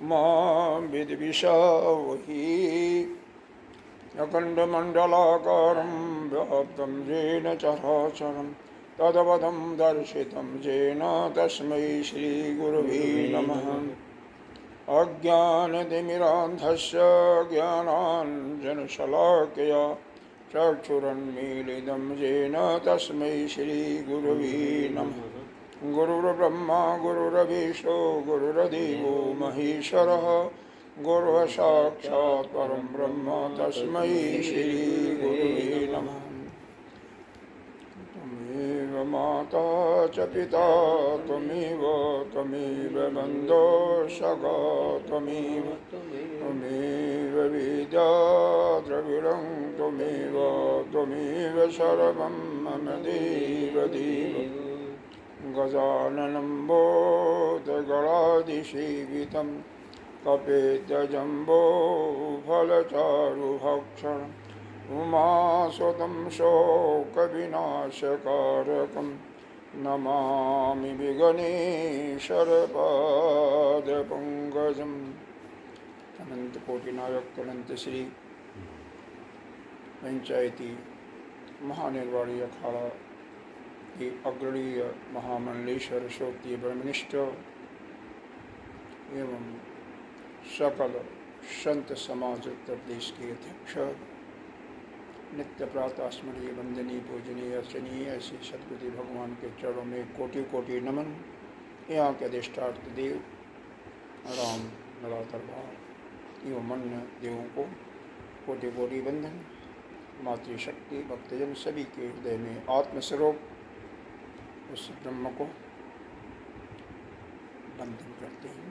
मां विद्विषावहि। अखण्डमण्डलाकारं व्याप्तं येन चराचरं तदवधं दर्शितं येन तस्मै श्रीगुरवे नमः। अज्ञानतिमिरान्धस्य ज्ञानाञ्जनशलाकया चक्षुरुन्मीलितं येन तस्मै श्रीगुरवे नमः। गुरुर्ब्रह्मा गुरुर्विष्णु गुरुर्देवो महेश्वरः गुरुर्साक्षात् परं ब्रह्म तस्मै श्रीगुरवे नमः। त्वमेव माता च पिता त्वमेव बन्धो सखा त्वमेव विद्या द्रविडं त्वमेव सर्वं मम देव गजाननं भूतगणाधिसेवितं कपिध्वजम्बो फलचारुभक्षणम् उमासुतं शोकविनाशकारकं नमामि विघ्नेश्वरपादपङ्कजम्। अनंतकोटिनायक अनंत श्री पंचायती महानिर्वाणी अखाड़ा की अग्रणीय महामंडलेश्वर श्रोत्रिय ब्रह्मनिष्ठ एवं सकल संत समाज उत्तर प्रदेश के अध्यक्ष नित्य प्रातः स्मरणीय वंदनीय पूजनीय अर्चनीय ऐसे सदगुरु भगवान के चरणों में कोटि कोटि नमन। यहाँ के अधिष्ठार्थ देव राम लगातार भाव एवं मन्य देवों को कोटि कोटि वंदन। मातृशक्ति भक्तजन सभी के हृदय में आत्मस्वरूप उस ब्रह्म को वंदन करते हैं।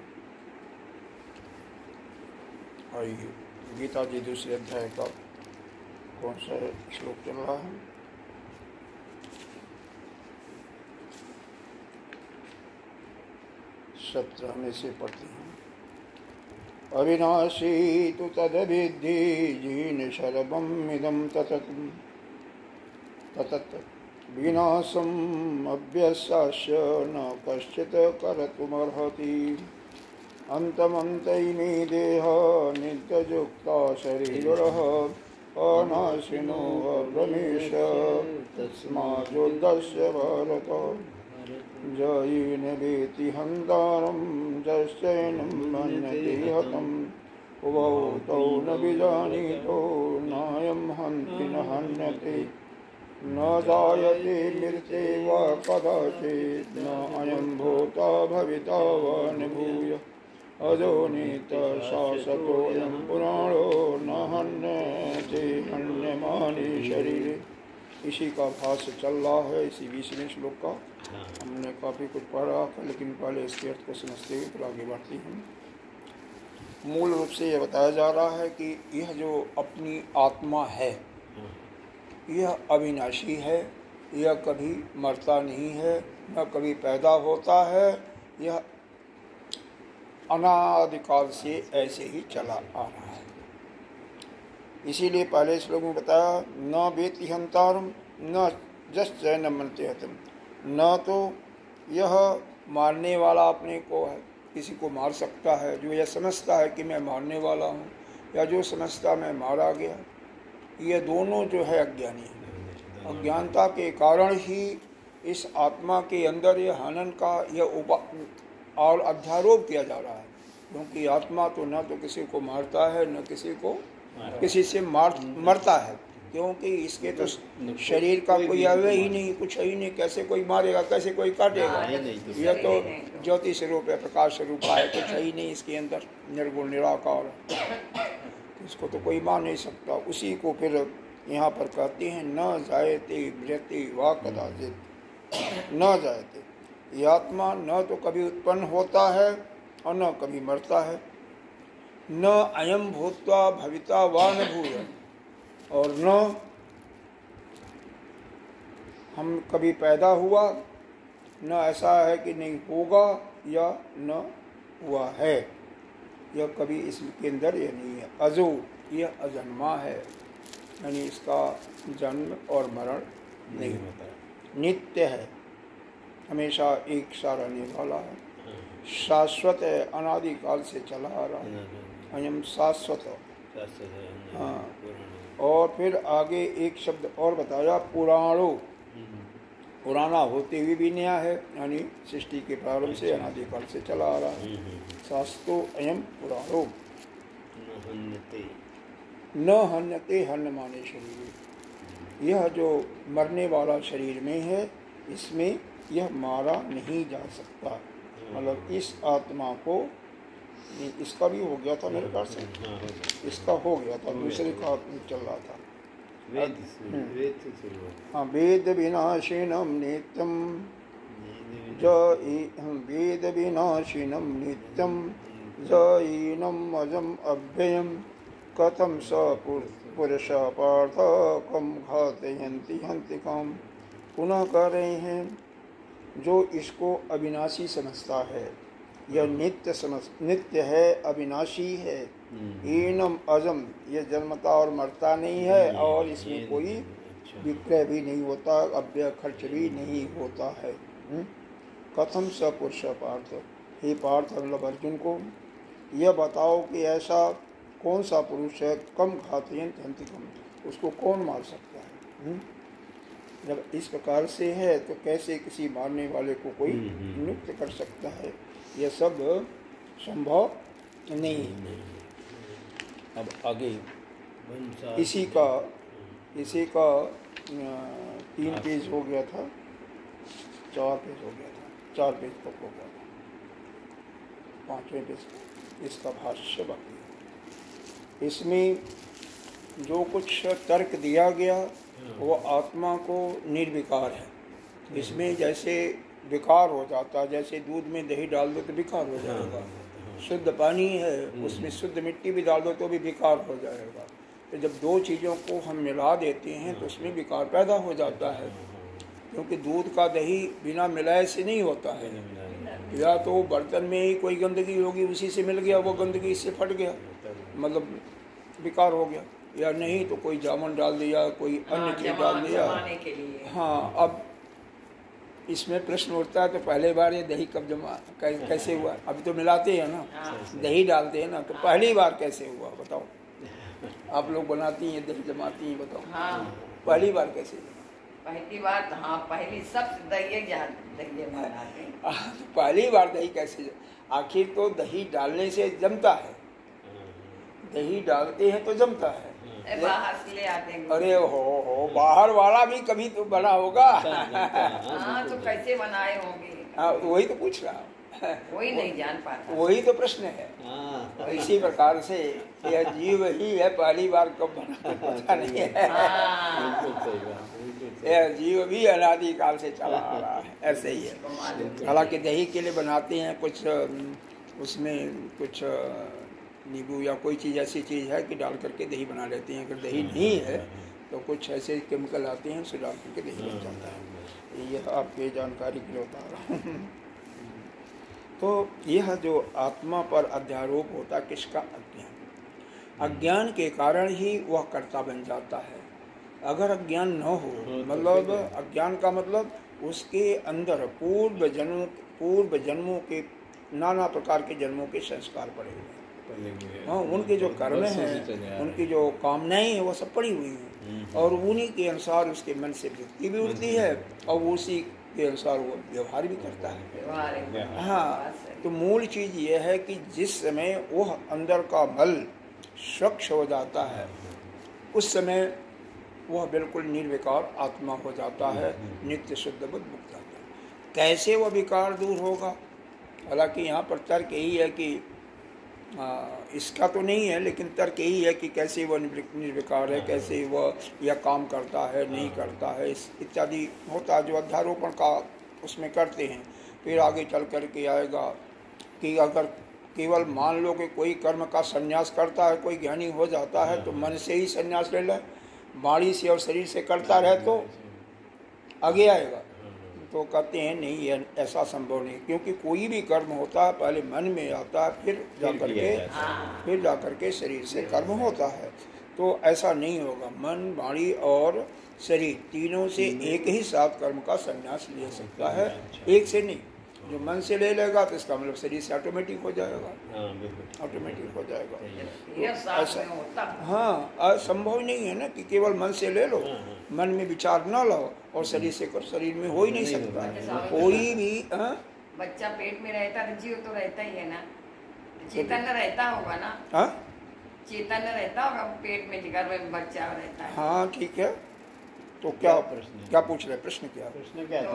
आइए गीता जी दूसरे अध्याय का कौन सा श्लोक चल रहा है? 17 में से पढ़ते हैं। अविनाशी तु तद्विद्धि जीन सर्वं इदं ततत् विनाशम् अभ्यस्यस्य न कश्चित् कर्तुमर्हति। अन्तमन्तैमे देह नित्ययुक्ता शरीरः अनाशिनो अभ्रमेश तस्माद्युद्धस्य भारत। जयेन वेति हन्तारं यश्चैनं मन्यते हतम् उभौ तौ न विजानीतो नायं हन्ति न हन्यते। न जायते मृते वा कदाचित् न अयं भूता भविता वा न भूय अजो नीतः शाश्वतोऽयं पुराणो न हन्यते हन्यमाने शरीरे। इसी का भाष्य चल रहा है, इसी 20वें श्लोक का। हमने काफ़ी कुछ पढ़ा, लेकिन पहले इसके अर्थ को समझते हुए फिर आगे बढ़ते हैं। मूल रूप से यह बताया जा रहा है कि यह जो अपनी आत्मा है यह अविनाशी है, यह कभी मरता नहीं है, न कभी पैदा होता है, यह अनादिकाल से ऐसे ही चला आ रहा है। इसीलिए पहले श्लोक में बताया न वेति हंतारम न जश्चैन मन्यते हतम्। न तो यह मारने वाला अपने को है, किसी को मार सकता है जो यह समझता है कि मैं मारने वाला हूँ, या जो समझता मैं मारा गया, ये दोनों जो है अज्ञानी है। अज्ञानता के कारण ही इस आत्मा के अंदर ये हनन का यह और अध्यारोप किया जा रहा है। क्योंकि आत्मा तो न तो किसी को मारता है न किसी से मरता है, क्योंकि इसके तो शरीर का कोई अवयव ही नहीं, कुछ ही नहीं, कैसे कोई मारेगा, कैसे कोई काटेगा। यह तो ज्योति स्वरूप है, प्रकाश स्वरूप है, कुछ ही नहीं इसके अंदर, निर्गुण निराकार। इसको तो कोई मान नहीं सकता। उसी को फिर यहाँ पर कहते हैं न जायते मृत्ति वा कदाचित्। न जायते, ये आत्मा न तो कभी उत्पन्न होता है और न कभी मरता है। न अयम भूत्वा भविता वा न भूय, और न हम कभी पैदा हुआ, न ऐसा है कि नहीं होगा या न हुआ है, यह कभी इसके अंदर यह नहीं है। अजो, यह अजन्मा है, यानी इसका जन्म और मरण नहीं होता, नित्य है, हमेशा एक सा रहने वाला है। शाश्वत है, अनादिकाल से चला आ रहा है। अयम शाश्वत। हाँ, और फिर आगे एक शब्द और बताया, पुराणो, पुराना होते हुए भी नया है, यानी सृष्टि के प्रारंभ से अनादिकाल से चला आ रहा है। शास्त्रो अयम पुराणो न हन्यते, हन्न माने शरीर, यह जो मरने वाला शरीर में है, इसमें यह मारा नहीं जा सकता। मतलब इस आत्मा को, इसका भी हो गया था मेरे ख्याल से, इसका हो गया था, दूसरे का चल रहा था। हाँ, वेद विनाशिनम नित्यम वेद विनाशिनम नित्यम जैनम अजम अव्ययम कथम स पुरुष पार्थ कम घातयन्ति हन्ति काम। पुनः कह रहे हैं, जो इसको अविनाशी समझता है, यह नित्य है, अविनाशी है। हीनम अजम, यह जन्मता और मरता नहीं है, और इसमें कोई विक्रय भी नहीं होता, अव्यय खर्च भी नहीं होता है। कथम स पुरुष पार्थ, हे पार्थ मतलब अर्जुन को यह बताओ कि ऐसा कौन सा पुरुष है, कम घातयन्ति हन्ति कम, उसको कौन मार सकता है। जब इस प्रकार से है तो कैसे किसी मारने वाले को कोई नियुक्त कर सकता है, यह सब संभव नहीं। अब आगे इसी का 3 पेज हो गया था, 4 पेज हो गया था, 4 पेज तक हो गया था, 5वें पेज इसका भाष्य बाकी है। इसमें जो कुछ तर्क दिया गया वो आत्मा को निर्विकार है। इसमें जैसे विकार हो जाता है, जैसे दूध में दही डाल दो तो विकार हो जाएगा, शुद्ध पानी है उसमें शुद्ध मिट्टी भी डाल दो तो भी विकार हो जाएगा। तो जब दो चीज़ों को हम मिला देते हैं तो उसमें विकार पैदा हो जाता है, क्योंकि दूध का दही बिना मिलाए से नहीं होता है। या तो बर्तन में ही कोई गंदगी होगी, उसी से मिल गया, वो गंदगी इससे फट गया, मतलब विकार हो गया, या नहीं तो कोई जामुन डाल दिया, कोई अन्य चीज़ डाल दिया। हाँ, अब इसमें प्रश्न उठता है तो पहले बार ये दही कब जमा कैसे हुआ? अभी तो मिलाते हैं ना, दही डालते हैं ना, तो पहली बार कैसे हुआ बताओ? आप लोग बनाती हैं दही जमाती हैं, बताओ। हाँ। पहली बार कैसे हुआ? पहली बार तो हाँ, पहली सब दही बनाते हैं। पहली बार दही कैसे? आखिर तो दही डालने से जमता है, दही डालते हैं तो जमता है। बाहर से ले आते हैं। अरे हो बाहर वाला भी कभी तो बना होगा। हाँ, तो कैसे बनाए होंगे? हाँ, वही तो पूछ रहा हूँ। वही नहीं जान पाता, वही तो प्रश्न है। इसी प्रकार से यह जीव ही है, पहली बार कब बना पता नहीं है। यह जीव भी अनादिकाल से चला आ रहा है, ऐसे ही है। हालांकि दही के लिए बनाते हैं कुछ, उसमें कुछ नींबू या कोई चीज़ ऐसी चीज़ है कि डाल करके दही बना लेते हैं। अगर दही नहीं है तो कुछ ऐसे केमिकल आते हैं, उसे डाल करके दही बन जाता है। यह आपकी जानकारी के लिए बता रहा हूँ। तो यह जो आत्मा पर अध्यारोप होता, किसका? अज्ञान। अज्ञान के कारण ही वह कर्ता बन जाता है। अगर अज्ञान न हो, मतलब अज्ञान का मतलब उसके अंदर पूर्व जन्मों के नाना प्रकार के जन्मों के संस्कार पड़े हुए हैं। हाँ, उनके जो कर्म हैं, उनकी जो कामनाएं हैं, वो सब पड़ी हुई हैं, और उन्हीं के अनुसार उसके मन से वृत्ति भी उठती है, और उसी के अनुसार वो व्यवहार भी करता है। हाँ, तो मूल चीज़ ये है कि जिस समय वह अंदर का मल स्वच्छ हो जाता है, उस समय वह बिल्कुल निर्विकार आत्मा हो जाता है, नित्य शुद्ध बुद्ध मुक्त जाता है। कैसे वह विकार दूर होगा? हालांकि यहाँ पर तर्क यही है कि इसका तो नहीं है, लेकिन तर्क यही है कि कैसे वह निर्विकार है, कैसे वह यह काम करता है, नहीं करता है, इत्यादि होता है जो अध्यारोपण का उसमें करते हैं। फिर आगे चल कर के आएगा कि अगर केवल मान लो कि कोई कर्म का संन्यास करता है, कोई ज्ञानी हो जाता है, तो मन से ही संन्यास ले ले, वाणी से और शरीर से करता रहे तो आगे आएगा। तो कहते हैं नहीं, ये ऐसा संभव नहीं, क्योंकि कोई भी कर्म होता है पहले मन में आता है, फिर जाकर के शरीर से कर्म होता है। तो ऐसा नहीं होगा, मन, वाणी और शरीर तीनों से एक ही साथ कर्म का संन्यास ले सकता है, एक से नहीं। जो मन से ले लेगा तो इसका मतलब शरीर से ऑटोमेटिक हो जाएगा, ऑटोमेटिक हो जाएगा। ये साथ में होता। हाँ, असंभव नहीं है ना कि केवल मन से ले लो, मन में विचार न लाओ और शरीर से करो, शरीर में हो ही नहीं सकता कोई भी। बच्चा पेट में रहता तो जीव तो रहता ही है ना, चेतन रहता होगा ना। हाँ, चेतन रहता होगा पेट में, जिगर में बच्चा रहता है। हाँ ठीक है, तो क्या प्रश्न, क्या पूछ रहे, प्रश्न क्या? प्रश्न क्या तो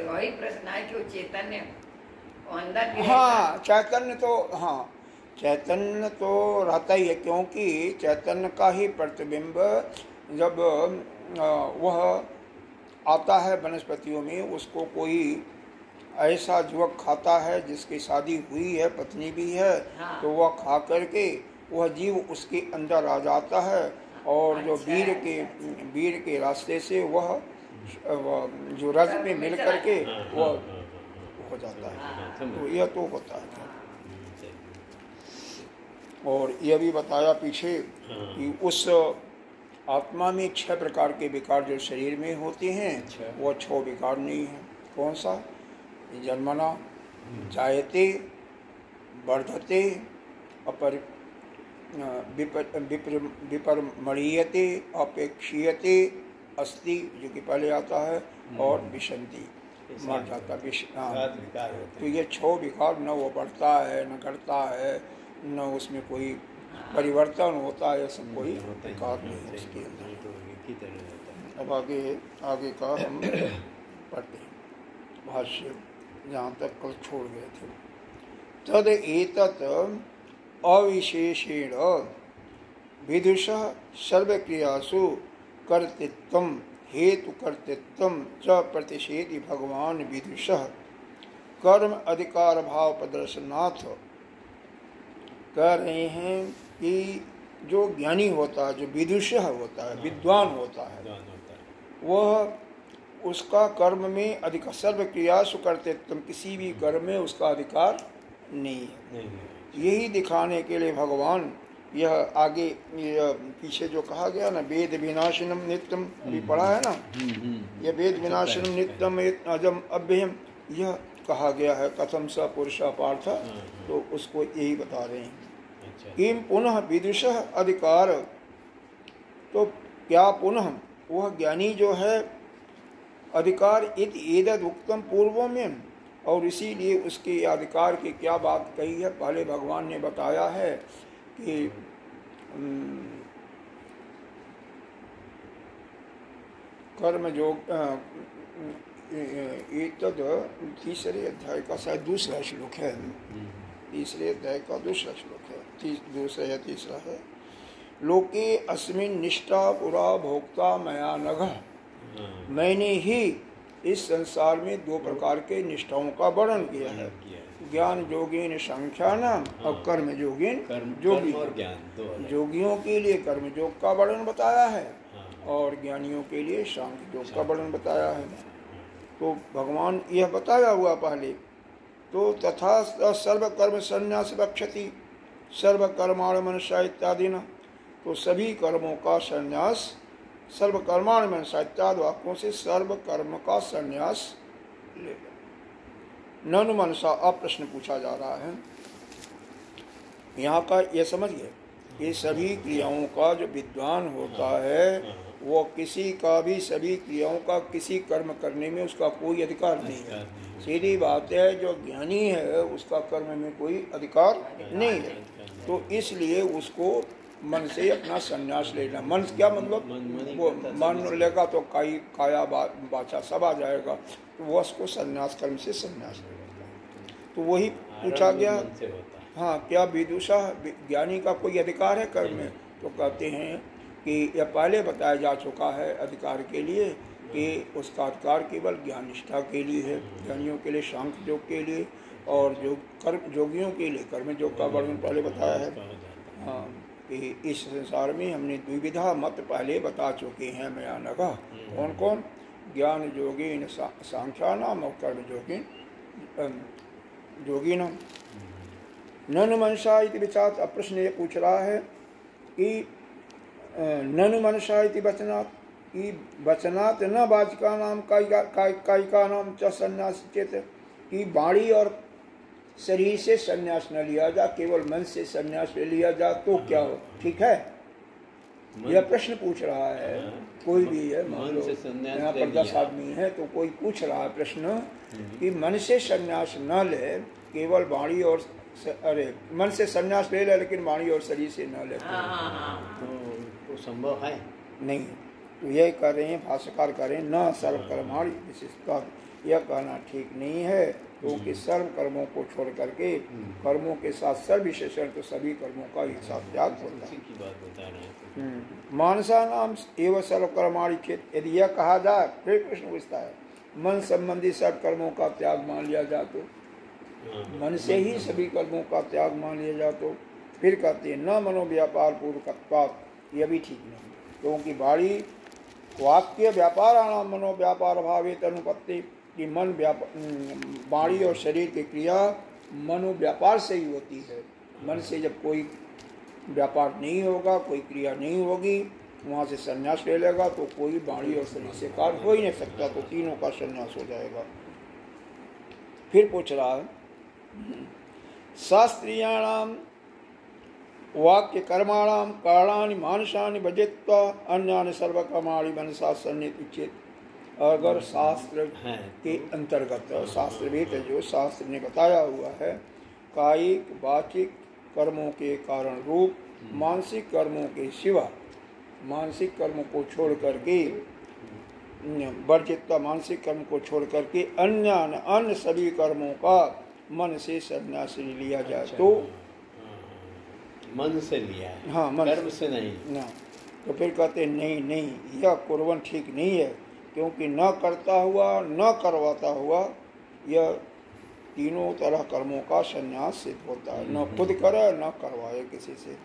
वही प्रश्न है कि वो चैतन्य अंदर भी हाँ, चैतन्य तो, हाँ चैतन्य तो रहता ही है, क्योंकि चैतन्य का ही प्रतिबिंब जब वह आता है वनस्पतियों में, उसको कोई ऐसा युवक खाता है जिसकी शादी हुई है, पत्नी भी है, हाँ। तो वह खा करके वह जीव उसके अंदर आ जाता है और जो वीर के रास्ते से वह जो रज में मिल करके वह हो जाता है। तो यह तो होता है। और यह भी बताया पीछे कि उस आत्मा में 6 प्रकार के विकार जो शरीर में होते हैं, वह 6 विकार नहीं है। कौन सा? जन्मना, जायते, वर्धते, अपर विपरमणीयते, अपेक्षीयते, अस्ति जो कि पहले आता है, और विशंति मर जाता। तो ये 6 विकार, न वो बढ़ता है न घटता है, न उसमें कोई परिवर्तन होता है, सब कोई विकार नहीं है इसके अंदर। अब आगे का हम पढ़ते हैं भाष्य, जहाँ तक कल छोड़ गए थे। तद एतत् अविशेषेण विदुषः सर्वक्रियासु कर्तृत्वं हेतु कर्तृत्वं च प्रतिषेधि भगवान विदुषः कर्म अधिकार भाव प्रदर्शनाथ। कह रहे हैं कि जो ज्ञानी होता है, जो विदुषः होता है, विद्वान होता है, वह उसका कर्म में अधिकार, सर्व क्रियासु कर्तृत्व, किसी भी कर्म में उसका अधिकार नहीं है। यही दिखाने के लिए भगवान यह आगे पीछे जो कहा गया ना, वेद विनाशनम नित्यम, अभी पढ़ा है ना, यह वेद विनाशनम नित्यम अजम अभ्ययम, यह कहा गया है कथम स पुरुषा पार्थ, तो उसको यही बता रहे हैं। किम पुनः विदुषः अधिकार, तो क्या पुनः वह ज्ञानी जो है अधिकार इति एतद् उक्तम पूर्वों में, और इसीलिए उसके अधिकार की क्या बात कही है, पहले भगवान ने बताया है कि कर्म योग, एतद् तीसरे अध्याय का शायद दूसरा श्लोक है, तीसरे अध्याय का दूसरा श्लोक है, दूसरा या तीसरा है। लोके अस्मिन् निष्ठा पुरा भोक्ता मया नघः, मैंने ही इस संसार में 2 प्रकार के निष्ठाओं का वर्णन किया है, ज्ञान योगेन संख्यानाम और कर्म योगेन योगी। योगियों के लिए कर्म योग का वर्णन बताया है और ज्ञानियों के लिए सांख्य योग का वर्णन बताया है। तो भगवान यह बताया हुआ पहले, तो तथा सर्व कर्म संन्यास रक्षति सर्व कर्माण मनसा इत्यादि न, तो सभी कर्मों का संन्यास, सर्व कर्माण मनसा इत्यादि वाक्यों से सर्व कर्म का संन्यास ले। ननु मनसा, अब प्रश्न पूछा जा रहा है यहाँ का, ये समझिए कि सभी क्रियाओं का जो विद्वान होता है वो किसी का भी, सभी क्रियाओं का किसी कर्म करने में उसका कोई अधिकार नहीं है। सीधी बात है, जो ज्ञानी है उसका कर्म में कोई अधिकार नहीं है, तो इसलिए उसको मन से अपना संन्यास लेना। मन क्या मतलब, वो मन लेगा तो काया बाचा सब आ जाएगा, तो वो उसको संन्यास, कर्म से संन्यास लेगा। तो वही पूछा गया, हाँ क्या विदुषा, ज्ञानी का कोई अधिकार है कर्म में? तो कहते हैं कि यह पहले बताया जा चुका है अधिकार के लिए कि उसका अधिकार केवल ज्ञान निष्ठा के लिए है, ज्ञानियों के लिए सांख्य योग के लिए, और जो कर्म योगियों के लिए कर्म योग का वर्णन पहले बताया है। हाँ, कि इस संसार में हमने द्विविधा मत पहले बता चुके हैं मया नघः, कौन कौन? ज्ञान योगीन सांख्यानाम और कर्म योगीन योगीनाम। ननु मनसा इति विचार, अब प्रश्न ये पूछ रहा है कि ननु मनसा इति वचनात्, कि वचनात् न वाचिका नाम कायिका नाम च संन्यास चेत, कि वाणी और शरीर से संन्यास न लिया जा, केवल मन से संन्यास ले लिया जा तो क्या हो? ठीक है, यह प्रश्न पूछ रहा है। कोई भी है, मान लो यहाँ पर 10 आदमी है तो कोई पूछ रहा है प्रश्न कि मन से संन्यास न ले, केवल वाणी और अरे मन से संन्यास ले ले लेकिन वाणी और शरीर से न ले, तो संभव है नहीं। तो यह कर रहे हैं, भाष्यकार कर रहे हैं न सर्वकर्माणि विशेषता, यह कहना ठीक नहीं है, क्योंकि सर्व कर्मों को छोड़ करके कर्मों के साथ सर्व विशेषण तो सभी कर्मों का एक साथ त्याग होता है। मानसा नाम एवं सर्वकर्माणि चेत, यदि यह कहा जाए, फिर प्रश्न पूछता है मन संबंधी सर्व कर्मों का त्याग मान लिया जाए तो, मन से ही सभी कर्मों का त्याग मान लिया जाए तो, फिर कहते हैं न मनोव्यापार पूर्वकत्वात्, यह भी ठीक नहीं, क्योंकि वाणी वाक्य व्यापाराणाम मनोव्यापार भावेत अनुपत्ति, कि मन वाणी और शरीर की क्रिया मनोव्यापार से ही होती है। मन से जब कोई व्यापार नहीं होगा, कोई क्रिया नहीं होगी, वहाँ से संन्यास ले लेगा तो कोई वाणी और शरीर से कार्य हो ही नहीं सकता, तो तीनों का संन्यास हो जाएगा। फिर पूछ रहा है शास्त्रीयाणाम वाक्य कर्माणाम कारणानि मानसानि भजित्वा अन्यानि सर्वकर्माणि मनसा सन्निधित, अगर शास्त्र के अंतर्गत, शास्त्र भी जो शास्त्र ने बताया हुआ है, कायिक वाचिक कर्मों के कारण रूप मानसिक कर्मों के सिवा, मानसिक कर्म को छोड़ करके वर्जित, मानसिक कर्म को छोड़ करके अन्य सभी कर्मों का मन से संन्यास लिया जाए तो, मन से लिया है, हाँ मन कर्म से नहीं ना, तो फिर कहते नहीं, यह कुर्बन ठीक नहीं है, क्योंकि न करता हुआ न करवाता हुआ यह तीनों तरह कर्मों का संन्यास सिद्ध होता है, न खुद करे न करवाए किसी से।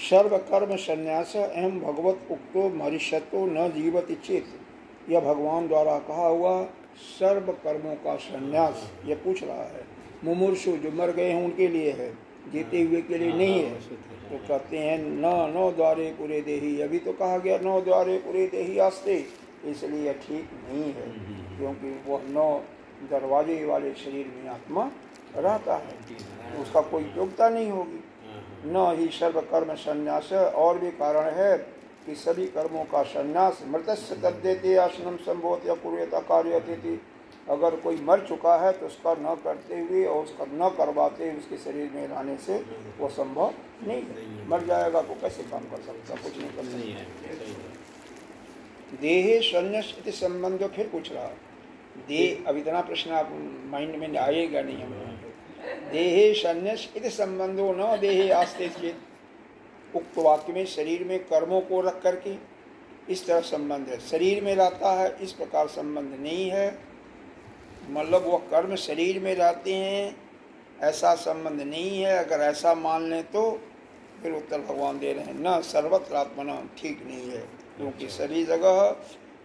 सर्व कर्म संन्यास एवं भगवत उक्तो मरिष्यतो न जीवति चेत, यह भगवान द्वारा कहा हुआ सर्व कर्मों का संन्यास, यह पूछ रहा है। मुमूर्षु जो मर गए हैं उनके लिए है, जीते हुए के लिए नहीं है। तो कहते हैं नौ द्वारे पूरे देही, अभी तो कहा गया 9 द्वारे पूरे देही आस्ते, इसलिए ठीक नहीं है, क्योंकि वह 9 दरवाजे वाले शरीर में आत्मा रहता है, तो उसका कोई योग्यता नहीं होगी। न ही सर्व कर्म संन्यास, और भी कारण है कि सभी कर्मों का संन्यास मृतस्य तद्देते आसनम संभोत या कुर्यता कार्यते, अगर कोई मर चुका है तो उसका न करते हुए और उसका न करवाते हुए उसके शरीर में रहने से वो संभव नहीं है। मर जाएगा तो कैसे काम कर सकता, कुछ नहीं कर सकता। देहे संन्यास इति संबंध, फिर पूछ रहा देह, अब इतना प्रश्न आप माइंड में आएगा नहीं हमें। देहे संन्यास इति संबंधो न देहे आस्ते चेत, उक्त वाक्य में शरीर में कर्मों को रख करके इस तरह संबंध है, शरीर में रहता है इस प्रकार संबंध नहीं है, मतलब वो कर्म शरीर में रहते हैं ऐसा संबंध नहीं है। अगर ऐसा मान लें तो फिर उत्तर भगवान दे रहे हैं न सर्वत्र आत्मना, ठीक नहीं है, क्योंकि सभी जगह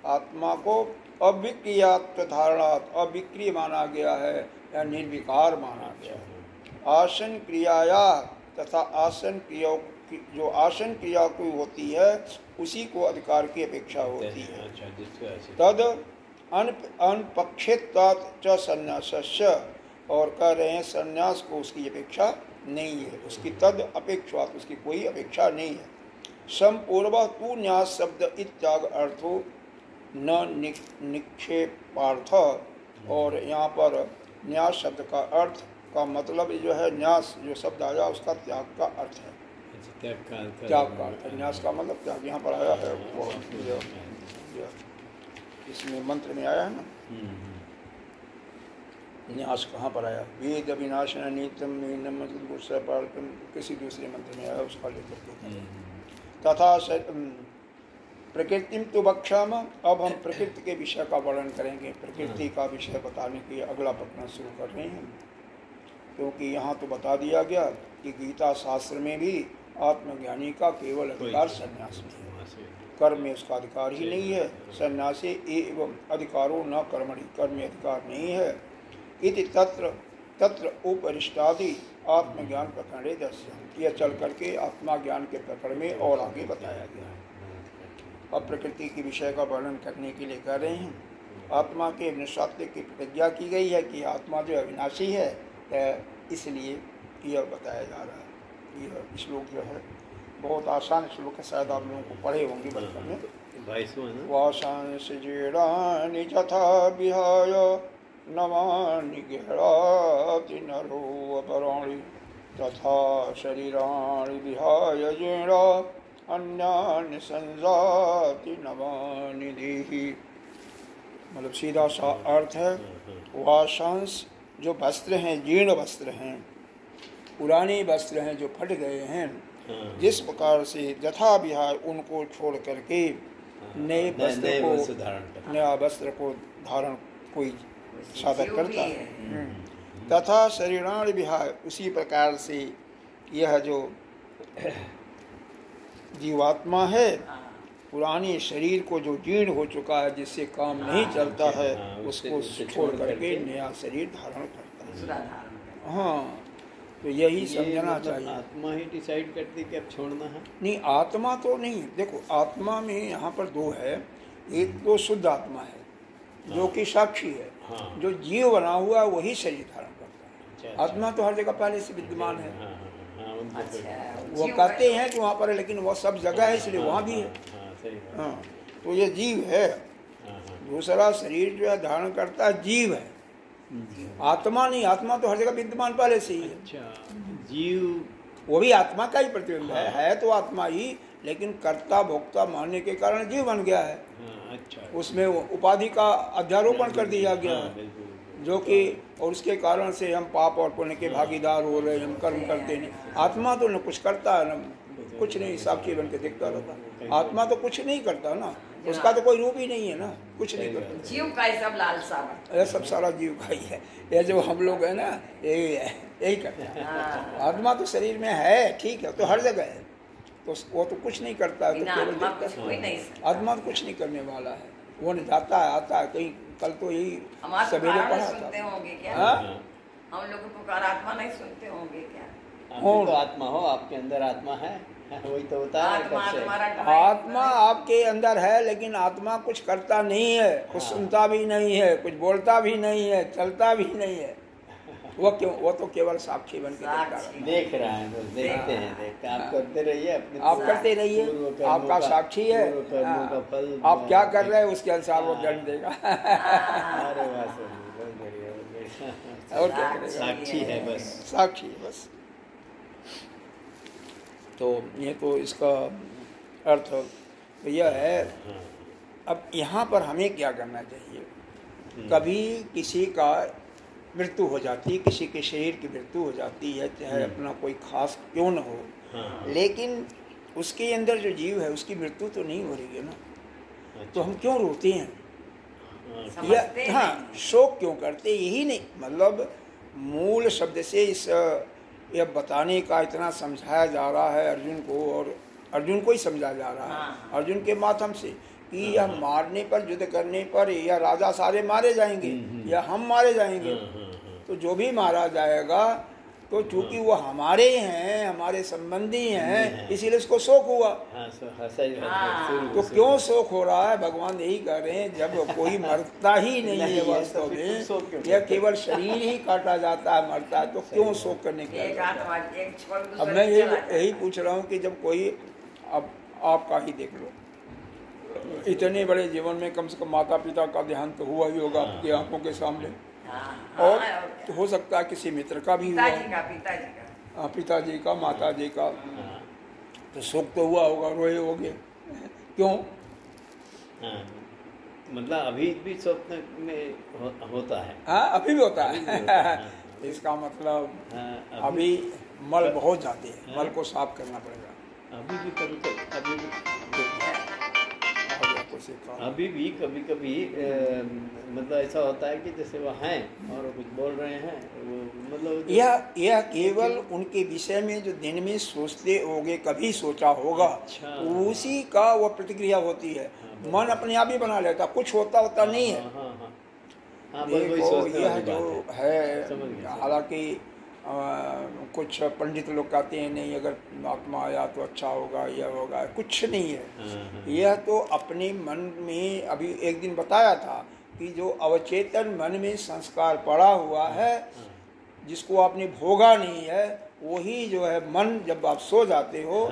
आत्मा को अविक्रियात्व धारणात्, अविक्रिय माना गया है या निर्विकार माना गया है। आसन क्रियाया तथा आसन क्रिया, जो आसन क्रिया कोई होती है उसी को अधिकार की अपेक्षा होती है। तद अनपक्षित्वात् च संन्यासस्य, और कह रहे हैं संन्यास को उसकी अपेक्षा नहीं है, उसकी तद अपेक्षा, उसकी कोई अपेक्षा नहीं है। संपूर्व तू न्यास शब्द इत्याग अर्थो न निक्षेपार्थ, और यहाँ पर न्यास शब्द का अर्थ का मतलब जो है, न्यास जो शब्द आया उसका त्याग का अर्थ है, त्याग का अर्थ। न्यास का मतलब त्याग यहाँ पर आया है, वो इसमें मंत्र में आया है ना। न्यास कहाँ पर आया, वेद विनाशन नीतम मतलब किसी दूसरे मंत्र में आया, उसका लेकर के तथा प्रकृति तो बक्षाम। अब हम प्रकृति के विषय का वर्णन करेंगे, प्रकृति का विषय बताने के अगला प्रकरण शुरू कर रहे हैं, क्योंकि यहाँ तो बता दिया गया कि गीता शास्त्र में भी आत्मज्ञानी का केवल अधिकार संन्यास में है, कर्म में उसका अधिकार ही नहीं है। संन्यासी एवं अधिकारो न कर्मणि, कर्म में अधिकार नहीं है। इति तत्र उपरिष्टादि आत्मज्ञान प्रकरणे दर्शन, यह चल करके आत्मा ज्ञान के प्रकरण में और आगे बताया गया। अब प्रकृति के विषय का वर्णन करने के लिए कह रहे हैं आत्मा के निस्वार्थ की प्रतिज्ञा की गई है कि आत्मा जो अविनाशी है, इसलिए यह बताया जा रहा है। यह श्लोक जो है बहुत आसान श्लोक है, शायद आप लोगों को पढ़े होंगे बचपन में। वाशांस जीर्णानि यथा विहाय नवानि गृह्णाति नरो अपराणि तथा शरीराणि विहाय जीर्णा अन्यानि संजाति नवानि देहि। मतलब सीधा सा अर्थ है, वाशांस जो वस्त्र हैं, जीर्ण वस्त्र हैं, पुराने वस्त्र हैं जो फट गए हैं, जिस प्रकार से यथा विहाय उनको छोड़ करके नए वस्त्र को, नया वस्त्र को धारण कोई साधक करता है, तथा शरीराण विहाय उसी प्रकार से यह जो जीवात्मा है, पुराने शरीर को जो जीर्ण हो चुका है, जिससे काम नहीं चलता है, उसको छोड़ करके नया शरीर धारण करता है। हाँ, तो यही समझना चाहिए। आत्मा ही डिसाइड करती कि अब छोड़ना है? नहीं, आत्मा तो नहीं। देखो, आत्मा में यहाँ पर दो है। एक तो शुद्ध आत्मा है जो कि साक्षी है, जो जीव बना हुआ है वही शरीर धारण करता है। आत्मा तो हर जगह पहले से विद्यमान है। वो कहते हैं कि वहाँ पर है, लेकिन वो सब जगह है, इसलिए वहाँ भी है। हाँ, तो ये जीव है। दूसरा शरीर जो है धारण करता है जीव है, आत्मा नहीं। आत्मा तो हर जगह विद्यमान पहले से ही है। जीव वो भी आत्मा का ही प्रतिबिंब है तो आत्मा ही, लेकिन कर्ता भोक्ता मानने के कारण जीव बन गया है। उसमें उपाधि का अध्यारोपण कर दिया गया है, जो कि और उसके कारण से हम पाप और पुण्य के भागीदार हो रहे हैं, हम कर्म करते नहीं। आत्मा तो न कुछ करता है, न कुछ नहीं, साक्षी बन के दिखता रहता। आत्मा तो कुछ नहीं करता ना, उसका तो कोई रूप ही नहीं है ना, कुछ नहीं करता। जीव का ही सब लालसा, यह सब सारा जीव का ही है। ये जो हम लोग है ना, यही करते हैं। आत्मा तो शरीर में है, ठीक है, तो हर जगह है, तो वो तो कुछ नहीं करता है। तो आत्मा तो कुछ नहीं करने वाला है। वो नहीं जाता है, आता है कहीं। कल तो यही सवेरे पढ़ा सुनते होंगे क्या? हम लोग पुकार आत्मा नहीं सुनते होंगे क्या? तो आत्मा हो, आपके अंदर आत्मा है, वही तो होता है। आत्मा आपके अंदर है, लेकिन आत्मा कुछ करता नहीं है, कुछ सुनता भी नहीं है, कुछ बोलता भी नहीं है, चलता भी नहीं है। वो क्यों? वो तो केवल साक्षी बन के देख रहा है, बस देखते हैं। आप करते रहिए, अपने आप करते रहिए, आपका साक्षी है। आप क्या कर रहे हैं उसके अनुसार वो दंड देगा। अरे वाह, बहुत बढ़िया। और क्या करेगा? साक्षी है, बस साक्षी है बस। तो ये तो इसका अर्थ यह है। अब यहाँ पर हमें क्या करना चाहिए? कभी किसी का मृत्यु हो जाती है, किसी के शरीर की मृत्यु हो जाती है, चाहे अपना कोई खास क्यों न हो, लेकिन उसके अंदर जो जीव है उसकी मृत्यु तो नहीं हो रही है ना। तो हम क्यों रोते हैं? हाँ, शोक क्यों करते? यही नहीं, मतलब मूल शब्द से इस यह बताने का इतना समझाया जा रहा है अर्जुन को, और अर्जुन को ही समझाया जा रहा है अर्जुन के माध्यम से, कि यह मारने पर, युद्ध करने पर या राजा सारे मारे जाएंगे या हम मारे जाएंगे। तो जो भी मारा जाएगा तो चूंकि वो हमारे हैं, हमारे संबंधी हैं, इसीलिए उसको शोक हुआ। तो क्यों शोक हो रहा है? भगवान यही कह रहे हैं, जब कोई मरता ही नहीं है वास्तव में, यह केवल शरीर ही काटा जाता है, मरता है, तो क्यों शोक करने का? अब मैं यही पूछ रहा हूँ कि जब कोई, अब आपका ही देख लो, इतने बड़े जीवन में कम से कम माता पिता का देहांत तो हुआ ही होगा आपकी आंखों के सामने, और हो सकता है किसी मित्र का भी हुआ, पिताजी का, माताजी का, तो शोक तो हुआ होगा, रोए होगे। क्यों? मतलब अभी भी स्वप्न में होता है। हाँ, अभी भी होता है। इसका मतलब अभी मल बहुत जाते हैं, मल को साफ करना पड़ेगा। अभी भी कभी कभी मतलब ऐसा होता है कि जैसे वो हैं और कुछ बोल रहे हैं, वो मतलब यह केवल उनके विषय में जो दिन में सोचते होगे, कभी सोचा होगा, उसी का वो प्रतिक्रिया होती है। मन अपने आप ही बना लेता, कुछ होता नहीं है। देखो, यह जो है, हालांकि कुछ पंडित लोग कहते हैं नहीं, अगर आत्मा आया तो अच्छा होगा, यह होगा, कुछ नहीं है। यह तो अपने मन में, अभी एक दिन बताया था कि जो अवचेतन मन में संस्कार पड़ा हुआ है, जिसको आपने भोगा नहीं है, वही जो है मन, जब आप सो जाते हो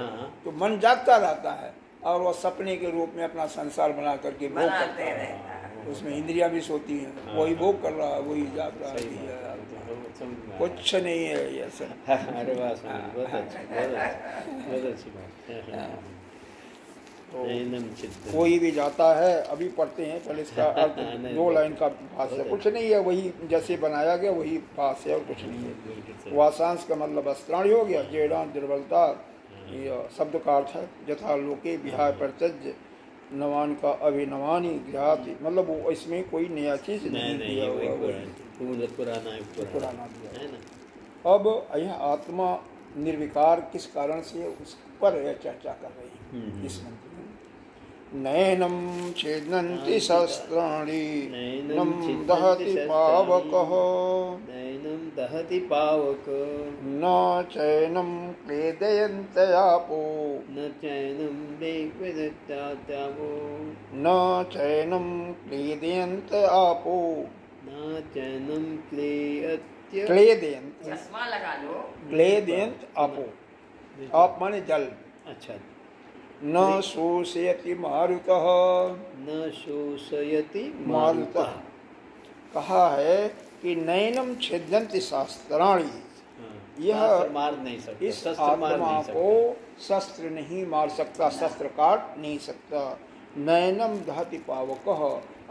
तो मन जागता रहता है और वह सपने के रूप में अपना संसार बना करके भोग करता है। उसमें इंद्रियां भी सोती हैं, वही भोग कर रहा है, वही जाग रहा है, कुछ नहीं है ये सब। अरे वाह, बहुत अच्छी बात। तो कोई भी जाता है, अभी पढ़ते हैं पहले इसका अर्थ, 2 लाइन का भाष्य, कुछ नहीं है, वही जैसे बनाया गया वही भाष्य है और कुछ नहीं है। वासांश का मतलब अस्त्राणी हो गया, जेड़ान दुर्बलता, ये शब्द का अर्थ है। यथा लोके विहार प्रत्यज नवान का अभिनवानी गृहाति, मतलब वो इसमें कोई नया चीज नहीं दिया हुआ, पुराना दिया है ना। अब यह आत्मा निर्विकार किस कारण से, उस पर यह चर्चा कर रही है इस मंत्र में। नैनम छेदन्ति शस्त्राणि नैनम दहति पावकः, नैनम दहति पावक, न चैनम क्लेदयन्त आपो, न चैनम वेदत्यापो, न चैनम क्लेदयन्त आपो, न चैनम क्लेदयन्त, चश्मा लगा लो, क्लेदयन्त आपो, आप माने जल। अच्छा। न शोषयति मारुतः, न शोषयति मारुतः, कहा है कि नैनम छेदन्ति शास्त्राणि, यह मार नहीं सकता, इस आत्मा को शस्त्र नहीं मार सकता, शस्त्र काट नहीं सकता। नैनम दहति पावकः,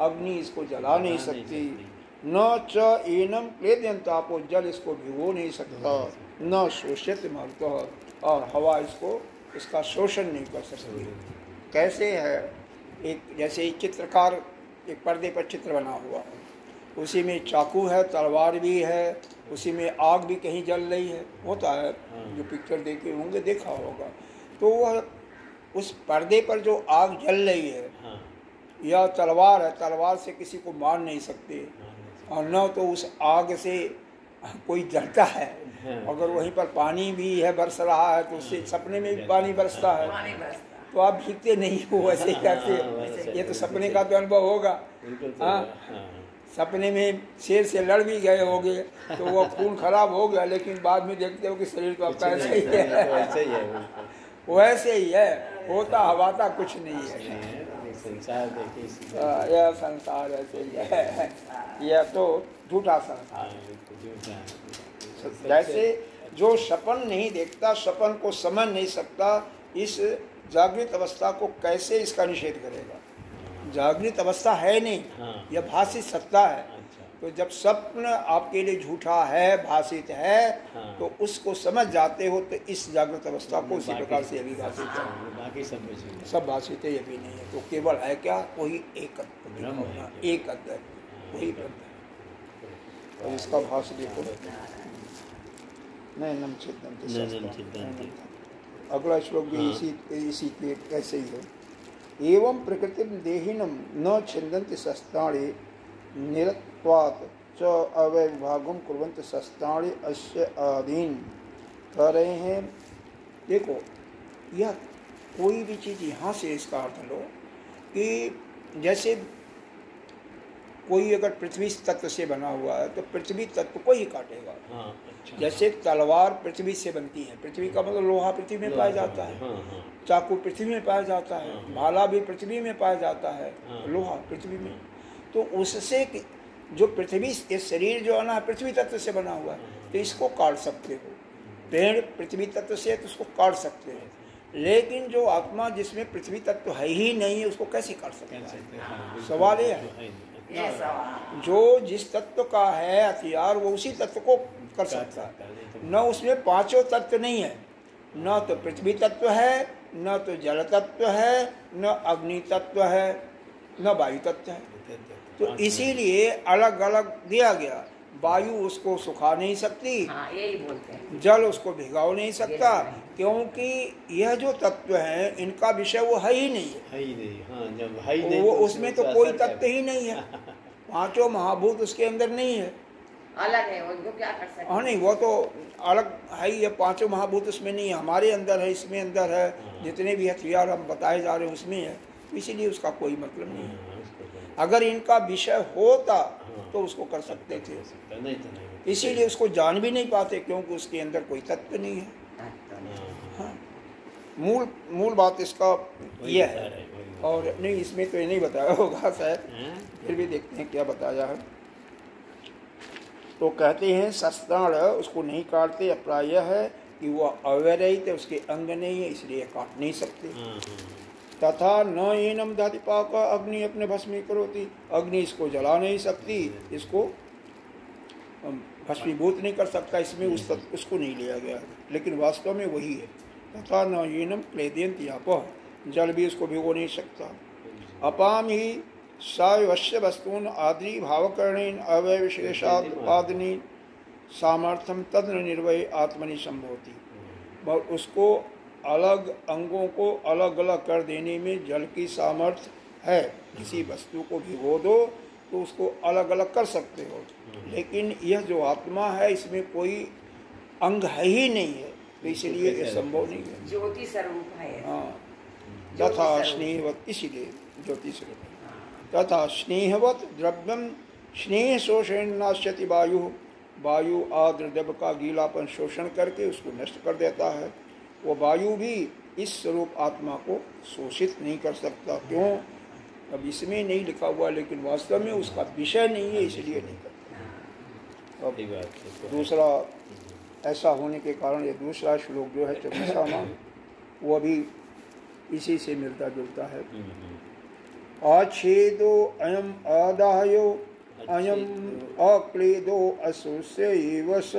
अग्नि इसको जला नहीं सकती। न च एनम क्लेदयन्त आपो, जल इसको भिगो नहीं सकता। न शोषयति मारुतः, और हवा इसका शोषण नहीं कर सकती। कैसे है, एक जैसे चित्रकार एक पर्दे पर चित्र बना हुआ है, उसी में चाकू है, तलवार भी है, उसी में आग भी कहीं जल रही है, होता है, जो पिक्चर देखे होंगे देखा होगा। तो वह उस पर्दे पर जो आग जल रही है, या तलवार है, तलवार से किसी को मार नहीं सकते, और न तो उस आग से कोई जलता है। अगर वहीं पर पानी भी है, बरस रहा है, तो उससे सपने में भी पानी बरसता है, तो आप भीगते नहीं हो वैसे करते। ये तो सपने का तो अनुभव होगा। हाँ, सपने में शेर से लड़ भी गए होंगे तो वो खून खराब हो गया, लेकिन बाद में देखते हो कि शरीर तो आपका ऐसा ही है, वैसे ही है, होता हवाता कुछ नहीं है। संसार यह संसार ऐसे ही है, यह तो झूठा संसार। जैसे जो सपन नहीं देखता, सपन को समझ नहीं सकता, इस जागृत अवस्था को कैसे इसका निषेध करेगा? जागृत अवस्था है नहीं, यह भाषित सत्ता है। तो जब स्वप्न आपके लिए झूठा है, भाषित है, तो उसको समझ जाते हो, तो इस जागृत अवस्था को उसी प्रकार से अभी भाषित है, बाकी सब भाषित है, ये भी नहीं है। तो केवल है क्या? वही एक है, वही ब्रह्म है। और इसका भाष्य देखो, नैनम छिदन्ति। अगला श्लोक भी इसी के ऐसे ही है। एवं प्रकृति देहिनम न छिदन्ति शस्त्राणि निरत्वात् च अवैभागम कुर्वन्ति शस्त्राणि अस्य आदीन। कह रहे हैं, देखो, यह कोई भी चीज़ यहाँ से इसका अर्थ लो कि जैसे कोई अगर पृथ्वी तत्व से बना हुआ है तो पृथ्वी तत्व को ही काटेगा। अच्छा। जैसे तलवार पृथ्वी से बनती है, पृथ्वी का मतलब लोहा पृथ्वी में पाया जाता है, चाकू पृथ्वी में पाया जाता है, भाला भी पृथ्वी में पाया जाता है, लोहा पृथ्वी में। तो उससे जो पृथ्वी, ये शरीर जो है ना पृथ्वी तत्व से बना हुआ है, तो इसको काट सकते हो। पेड़ पृथ्वी तत्व से है तो उसको काट सकते हो, लेकिन जो आत्मा जिसमें पृथ्वी तत्व है ही नहीं है, उसको कैसे काट सकते हैं? सवाल ये है। जो जिस तत्व का है हथियार, वो उसी तत्व को कर सकता है। न उसमें पांचों तत्व नहीं है, न तो पृथ्वी तत्व है, न तो जल तत्व है, न अग्नि तत्व है, न वायु तत्व है। तो इसीलिए अलग अलग दिया गया। वायु उसको सुखा नहीं सकती, यही बोलते हैं। जल उसको भिगाओ नहीं सकता, क्योंकि यह जो तत्व है इनका विषय वो है ही नहीं है, जब है ही नहीं, वो उसमें तो कोई तत्व ही नहीं है। पांचों महाभूत उसके अंदर नहीं है, अलग है, वो क्या कर सकते? हाँ नहीं, वो तो अलग है ही है। पांचों महाभूत उसमें नहीं है, हमारे अंदर है, इसमें अंदर है, जितने भी हथियार हम बताए जा रहे हैं उसमें है, इसीलिए उसका कोई मतलब नहीं है। अगर इनका विषय होता तो उसको कर सकते थे, नहीं तो नहीं। इसीलिए उसको जान भी नहीं पाते क्योंकि उसके अंदर कोई तत्व नहीं है। हाँ, मूल बात इसका यह है। और नहीं, इसमें तो ये नहीं बताया होगा शायद, फिर भी देखते हैं क्या बताया है। तो कहते हैं शस्त्राण उसको नहीं काटते, प्रायः है कि वह अव्यरहित है, उसके अंग नहीं है, इसलिए काट नहीं सकते। तथा न एनम धातिपाक, अग्नि अपने भस्मी करोती, अग्नि इसको जला नहीं सकती, इसको भस्मीभूत नहीं कर सकता, इसमें उसको नहीं लिया गया, लेकिन वास्तव में वही है। तथा न एनम क्लेदयंत याप, जल भी उसको भिगो नहीं सकता। अपाम ही सावश्य वस्तून आदि भावकरणेन अवय विशेषाद उपादनी सामर्थ्यम तद निर्वय आत्मनि संभवती। और उसको अलग अंगों को अलग अलग कर देने में जल की सामर्थ्य है। किसी वस्तु को भिगो दो तो उसको अलग अलग कर सकते हो, लेकिन यह जो आत्मा है इसमें कोई अंग है ही नहीं है, तो इसलिए यह संभव नहीं है। ज्योति स्वरूप है। हाँ, तथा स्नेहवत, इसीलिए ज्योति स्वरूप। तथा स्नेहवत द्रव्यम स्नेह शोषण नाश्यति वायु, वायु आर्द्र द्रव्य का गीलापन शोषण करके उसको नष्ट कर देता है। वो वायु भी इस स्वरूप आत्मा को शोषित नहीं कर सकता। क्यों? अब इसमें नहीं लिखा हुआ, लेकिन वास्तव में उसका विषय नहीं है, इसलिए नहीं करता। अब दूसरा ऐसा होने के कारण ये दूसरा श्लोक जो है 24वां, वो भी इसी से मिलता जुलता है। आच्छेदो अयम आदायो अयम अक्लेदो असुस्यैव स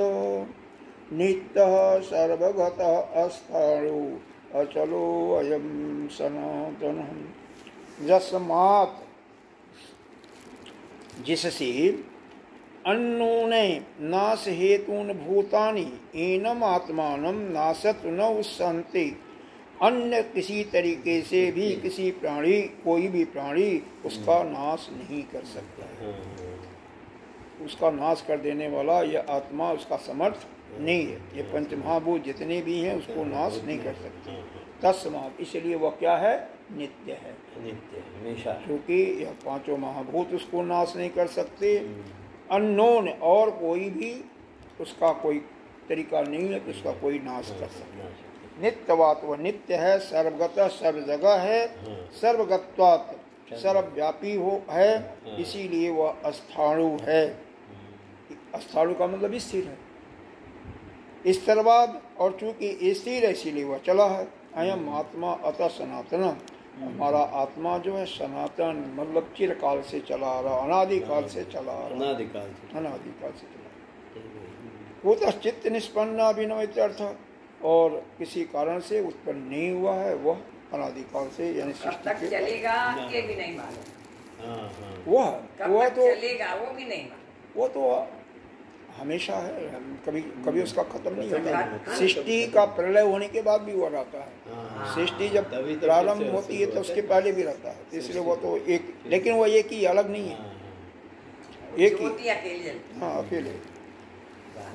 नित्यः सर्वगतः अस्थाणु अचलो अयम सनातनः। यस्मात्, जिससे अन्नूने नाश हेतून भूतानि एनम आत्मानं नाशत न उत्सन्ते। अन्य किसी तरीके से भी किसी प्राणी, कोई भी प्राणी उसका नाश नहीं कर सकता है। उसका नाश कर देने वाला यह आत्मा, उसका समर्थ नहीं है। ये पंचमहाभूत जितने भी हैं उसको नाश नहीं कर सकते। तस्मात्, इसलिए वह क्या है? नित्य है, नित्य हमेशा, क्योंकि यह पांचों महाभूत उसको नाश नहीं कर सकते। अननोन, और कोई भी उसका कोई तरीका नहीं है कि उसका कोई नाश कर सके। नित्यवात, वह नित्य है, सर्वगत सर्व जगह है, सर्वगत्वात् सर्वव्यापी हो है, इसीलिए वह अस्थाणु है। अस्थाणु का मतलब स्थिर है, स्थिरवाद, और चूंकि स्थिर है इसीलिए वह चला है। अयम आत्मा अतः सनातन, हमारा आत्मा जो है सनातन मतलब चिरकाल से चला आ रहा, अनादिकाल से चला आ रहा, अनादिकाल से चला। वो तो चित्त निष्पन्न अभिनव अर्थ, और किसी कारण से उत्पन्न नहीं हुआ है, वह अनादिकाल से, यानी सृष्टि के चलेगा ये भी नहीं मालूम। वह तो चलेगा वो भी नहीं मालूम। वो तो हमेशा है, कभी कभी उसका खत्म नहीं होता। सृष्टि का प्रलय होने के बाद भी वो रहता है। सृष्टि जब प्रारंभ होती है तो उसके पहले भी रहता है, इसलिए वो तो एक, लेकिन वो एक ही, अलग नहीं है, एक ही। हाँ, अकेले।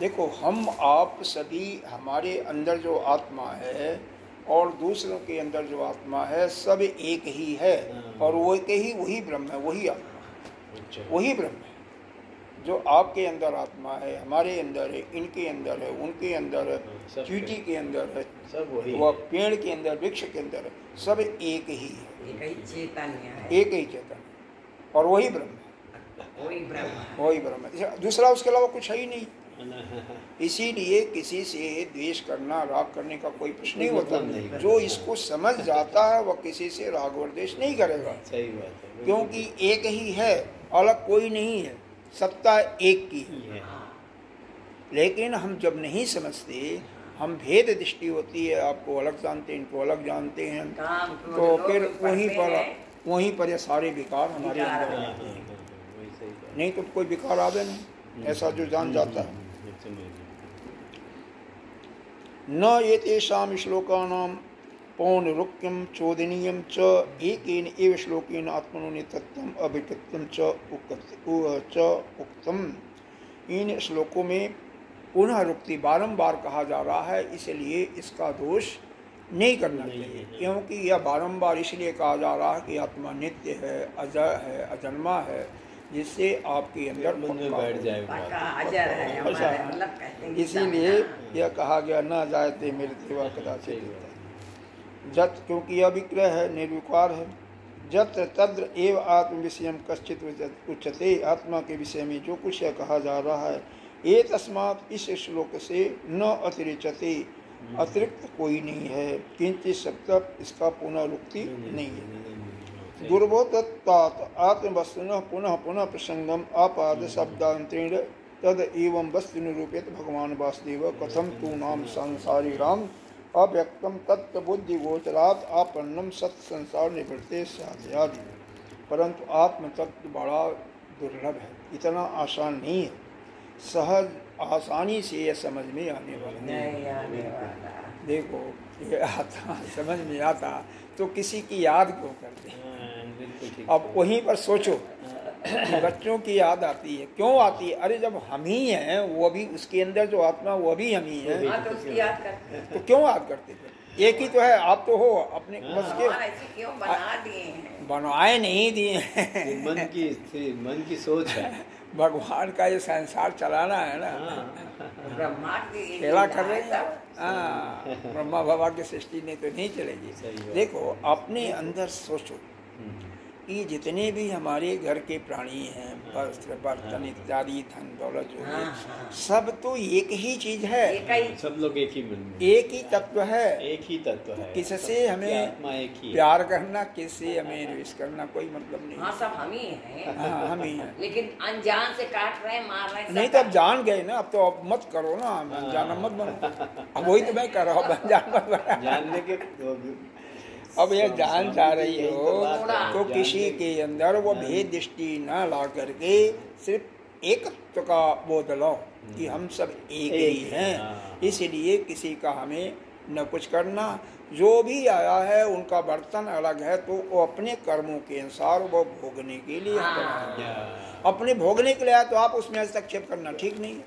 देखो, हम आप सभी, हमारे अंदर जो आत्मा है और दूसरों के अंदर जो आत्मा है, सब एक ही है, और वो एक ही, वही ब्रह्म है, वही आत्मा, वही ब्रह्म है। जो आपके अंदर आत्मा है, हमारे अंदर है, इनके अंदर है, उनके अंदर है, चींटी के अंदर है, सब वही, वह पेड़ के अंदर, वृक्ष के अंदर है, सब एक ही है, एक ही चेतन है, एक ही चेतन, और वही ब्रह्म है, वही ब्रह्म है। दूसरा उसके अलावा कुछ है ही नहीं। इसीलिए किसी से द्वेष करना, राग करने का कोई प्रश्न नहीं होता। जो इसको समझ जाता है वह किसी से राग और द्वेष नहीं करेगा। सही बात है, क्योंकि एक ही है, अलग कोई नहीं है, सत्ता एक की है। लेकिन हम जब नहीं समझते, हम भेद दृष्टि होती है, आपको अलग जानते हैं, इनको अलग जानते हैं, तो फिर वहीं पर ये सारे विकार हमारे अंदर आते हैं। नहीं तो कोई विकार आवे नहीं, ऐसा जो जान जाता है। न एतेषां श्लोकानां पौनरुक्यं चोदनीयं च एकेन एव श्लोकेन आत्मनो नित्यत्वम् अभिकृत्यं च उक्तम्। इन श्लोकों में पुनः रुक्ति बारंबार कहा जा रहा है, इसलिए इसका दोष नहीं करना चाहिए, क्योंकि यह बारंबार इसलिए कहा जा रहा है कि आत्मा नित्य है, अजर है, अजन्मा है, जिससे आपके अंदर मन में बैठ जाए पक्का अजर है अच्छा, हमारा मतलब कहते हैं इसीलिए यह कहा गया न जायते मृत्यु व कदाचित। जत, क्योंकि यह विक्रय है, निर्विकार है। जत्र तद्र एव आत्म विषयम कश्चित उच्यते, आत्मा के विषय में जो कुछ यह कहा जा रहा है, ये तस्मात् इस श्लोक से न अतिरिचते, अतिरिक्त कोई नहीं है, किंचित शब्द इसका पुनरुक्ति नहीं है। दुर्बोधत्वात् आत्मवस्तुनः पुनः पुनः प्रसंगम आपाद शब्दांतरेण तद एवं वस्तु निरूपित भगवान वासुदेव कथम तू नाम संसारी राम अव्यक्तम तत्व बुद्धि गोचरात् आपन्नम सत्य संसार निवृत्ते साध्यादि। परंतु आत्म तत्व बड़ा दुर्लभ है, इतना आसान नहीं है, सहज आसानी से यह समझ में आने वाला नहीं आने वाला। देखो ये आता समझ में आता तो किसी की याद क्यों करते हैं? अब वहीं पर सोचो, बच्चों की याद आती है, क्यों आती है? अरे जब हम ही हैं, वो भी उसके अंदर जो आत्मा वो भी हम ही है, तो उसकी याद करते हैं। तो क्यों याद करते थे? एक ही तो है, आप तो हो अपने बस के, ऐसे क्यों बना दिए हैं? बनवाए नहीं दिए हैं। मन की सोच है। भगवान का ये संसार चलाना है ना, ब्रह्मा की खेला कर रहे हैं। हाँ, ब्रह्मा बाबा की सृष्टि ने तो नहीं चलेगी। देखो अपने अंदर सोचो कि जितने भी हमारे घर के प्राणी हैं, वस्त्र बर्तन इत्यादि धन दौलत जो है, सब तो एक ही चीज है, सब लोग एक ही मन में, एक ही तत्व है, एक ही तत्व है। किससे हमें आत्मा एक ही प्यार करना, किससे हमें द्वेष करना कोई मतलब नहीं। हाँ सब हम ही हैं। हाँ हम ही हैं, लेकिन अनजान से काट रहे हैं, मार रहे हैं। नहीं तो अब जान गए ना, अब तो अब मत करो ना, अनजान मत बनो। अब वही तो मैं कर रहा हूँ, अनजान मत बनो। जानने के अब यह जान जा रही हो तो किसी जानने के अंदर वो भेद दृष्टि न ला करके सिर्फ एकत्व का बोध लो कि हम सब एक ही हैं, इसलिए किसी का हमें न कुछ करना। जो भी आया है उनका बर्तन अलग है, तो वो अपने कर्मों के अनुसार वो भोगने के लिए अपने भोगने के लिए आया, तो आप उसमें हस्तक्षेप करना ठीक नहीं है।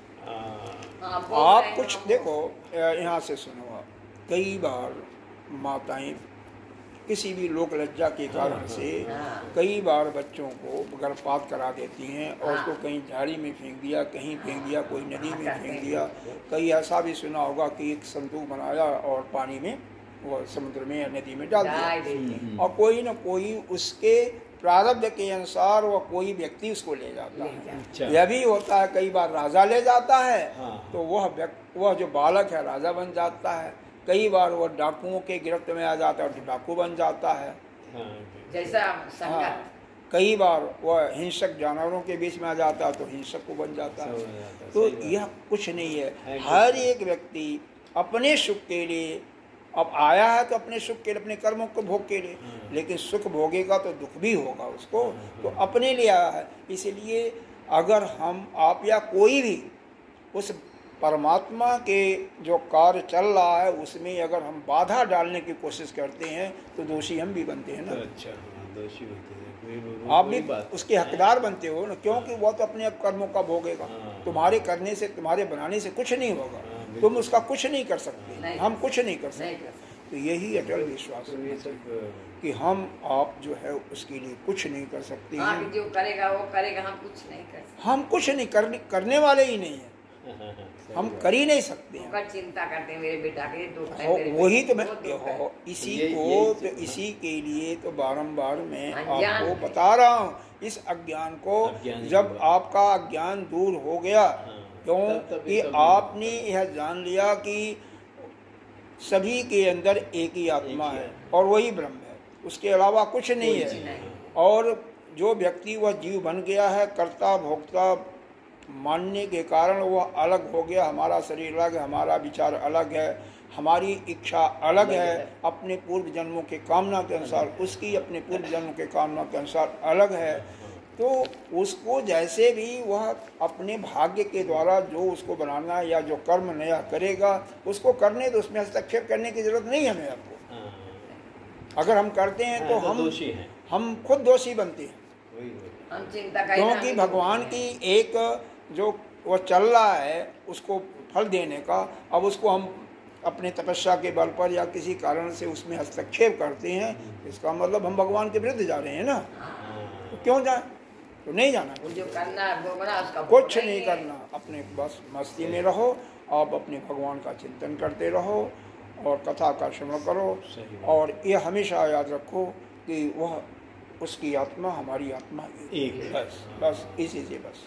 आप कुछ देखो, यहाँ से सुनो, कई बार माताएं किसी भी लोक लज्जा के कारण से कई बार बच्चों को गर्भपात करा देती हैं और उसको कहीं झाड़ी में फेंक दिया, कहीं फेंक दिया, कोई नदी में फेंक दिया। कई ऐसा भी सुना होगा कि एक संदूक बनाया और पानी में, वो समुद्र में या नदी में डाल दिया, और कोई न कोई उसके प्रारब्ध के अनुसार वो कोई व्यक्ति उसको ले जाता है। यह भी होता है, कई बार राजा ले जाता है तो वह जो बालक है राजा बन जाता है। कई बार वो डाकुओं के गिरफ्त में आ जाता है तो डाकू बन जाता है। जैसा संगत। कई बार वह हिंसक जानवरों के बीच में आ जाता है तो हिंसक को बन जाता है। तो यह कुछ नहीं है, हर एक व्यक्ति अपने सुख के लिए अब आया है, तो अपने सुख के लिए, अपने कर्मों को भोग के लिए, लेकिन सुख भोगेगा तो दुख भी होगा उसको, तो अपने लिए आया है। इसलिए अगर हम, आप या कोई भी उस परमात्मा के जो कार्य चल रहा है उसमें अगर हम बाधा डालने की कोशिश करते हैं तो दोषी हम भी बनते हैं ना। अच्छा, दोषी बनते हैं, आप भी उसके हकदार बनते हो ना, क्योंकि वो तो अपने कर्मों का भोगेगा। तुम्हारे करने से, तुम्हारे बनाने से कुछ नहीं होगा, तुम उसका कुछ नहीं कर सकते, हम कुछ नहीं कर सकते। तो यही अटल विश्वास है कि हम आप जो है उसके लिए कुछ नहीं कर सकते हैं। जो करेगा वो करेगा, हम कुछ नहीं कर सकते, हम कुछ नहीं करने वाले ही नहीं है, हम कर ही नहीं सकते हैं। चिंता करते हैं मेरे बेटा के दुख है, वही तो मैं इसी को, तो इसी के लिए तो बारंबार मैं आपको बता रहा हूँ, इस अज्ञान को जब आपका अज्ञान दूर हो गया, क्योंकि आपने यह जान लिया कि सभी के अंदर एक ही आत्मा है और वही ब्रह्म है, उसके अलावा कुछ नहीं है। और जो व्यक्ति वह जीव बन गया है, कर्ता भोक्ता मानने के कारण वह अलग हो गया। हमारा शरीर अलग है, हमारा विचार अलग है, हमारी इच्छा अलग है, अपने पूर्व जन्मों के कामना के अनुसार, उसकी अपने पूर्व जन्मों के कामना के अनुसार अलग है। तो उसको जैसे भी वह अपने भाग्य के द्वारा जो उसको बनाना है या जो कर्म नया करेगा उसको करने, तो उसमें हस्तक्षेप करने की जरूरत नहीं है हमें। आपको अगर हम करते हैं तो हम खुद दोषी बनते हैं, हम चिंता क्योंकि भगवान की एक जो वो चल रहा है उसको फल देने का, अब उसको हम अपने तपस्या के बल पर या किसी कारण से उसमें हस्तक्षेप करते हैं, इसका मतलब हम भगवान के विरुद्ध जा रहे हैं ना। तो क्यों जाए? तो नहीं जाना। वो जो करना है वो बना, उसका कुछ नहीं करना, अपने बस मस्ती में रहो, आप अपने भगवान का चिंतन करते रहो और कथा का श्रवण करो। और ये हमेशा याद रखो कि वह उसकी आत्मा हमारी आत्मा एक है। बस इसी से बस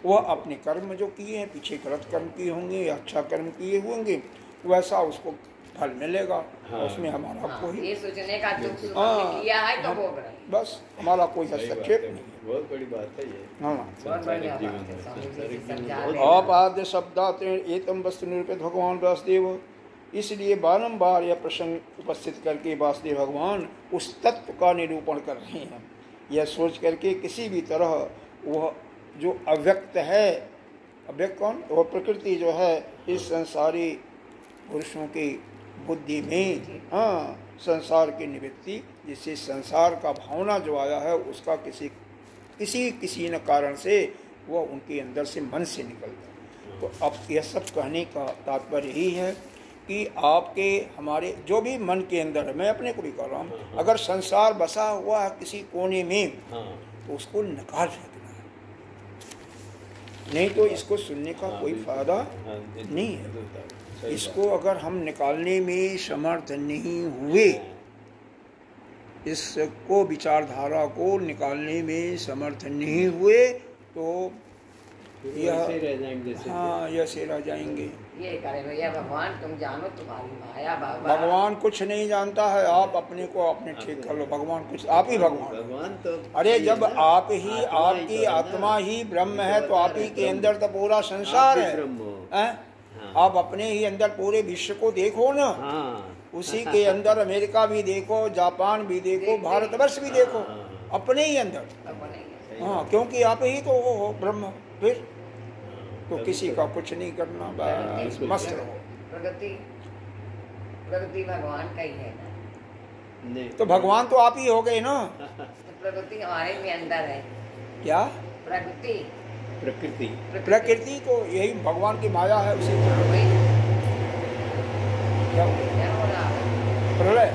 वह अपने कर्म जो किए हैं, पीछे गलत कर्म किए होंगे या अच्छा कर्म किए होंगे, वैसा उसको फल मिलेगा। उसमें हमारा कोई ये सोचने का जो किया है तो वो करे, बस हमारा कोई हस्तक्षेप नहीं। बहुत बड़ी बात है ये। आप आद्य शब्दात एतम वस्तु निरूपित भगवान वासुदेव। इसलिए बारंबार यह प्रसंग उपस्थित करके वासुदेव भगवान उस तत्व का निरूपण कर रहे हैं, यह सोच करके किसी भी तरह वह जो अव्यक्त है, अव्यक्त कौन? वह प्रकृति जो है इस संसारी पुरुषों की बुद्धि में, हाँ, संसार की निवृत्ति, जिससे संसार का भावना जो आया है उसका किसी न कारण से वह उनके अंदर से मन से निकलता। तो अब यह सब कहने का तात्पर्य यही है कि आपके हमारे जो भी मन के अंदर है, मैं अपने को भी कह रहा हूँ, अगर संसार बसा हुआ है किसी कोने में तो उसको निकाल फेंकना है, नहीं तो इसको सुनने का कोई फायदा नहीं है। इसको अगर हम निकालने में समर्थ नहीं हुए, इसको विचारधारा को निकालने में समर्थ नहीं हुए तो यह ऐसे रह जाएंगे। ये करे भैया, भगवान तुम जानो तुम्हारी माया बाबा। भगवान कुछ नहीं जानता है, आप अपने को अपने ठीक कर लो। भगवान कुछ, आप ही भगवान तो अरे जब आप ही, आपकी आत्मा ही ब्रह्म है तो आप ही के अंदर तो पूरा संसार है। आप अपने ही अंदर पूरे विश्व को देखो ना, उसी के अंदर अमेरिका भी देखो, जापान भी देखो, भारतवर्ष भी देखो, अपने ही अंदर। हाँ, क्योंकि आप ही तो वो हो ब्रह्म। फिर तो किसी का कुछ नहीं करना, बस मस्त रहो। प्रगति भगवान का ही है ना। तो भगवान तो आप ही हो गए ना। प्रगति हमारे में अंदर है। क्या? प्रकृति तो यही भगवान की माया है। उसी क्या प्रलय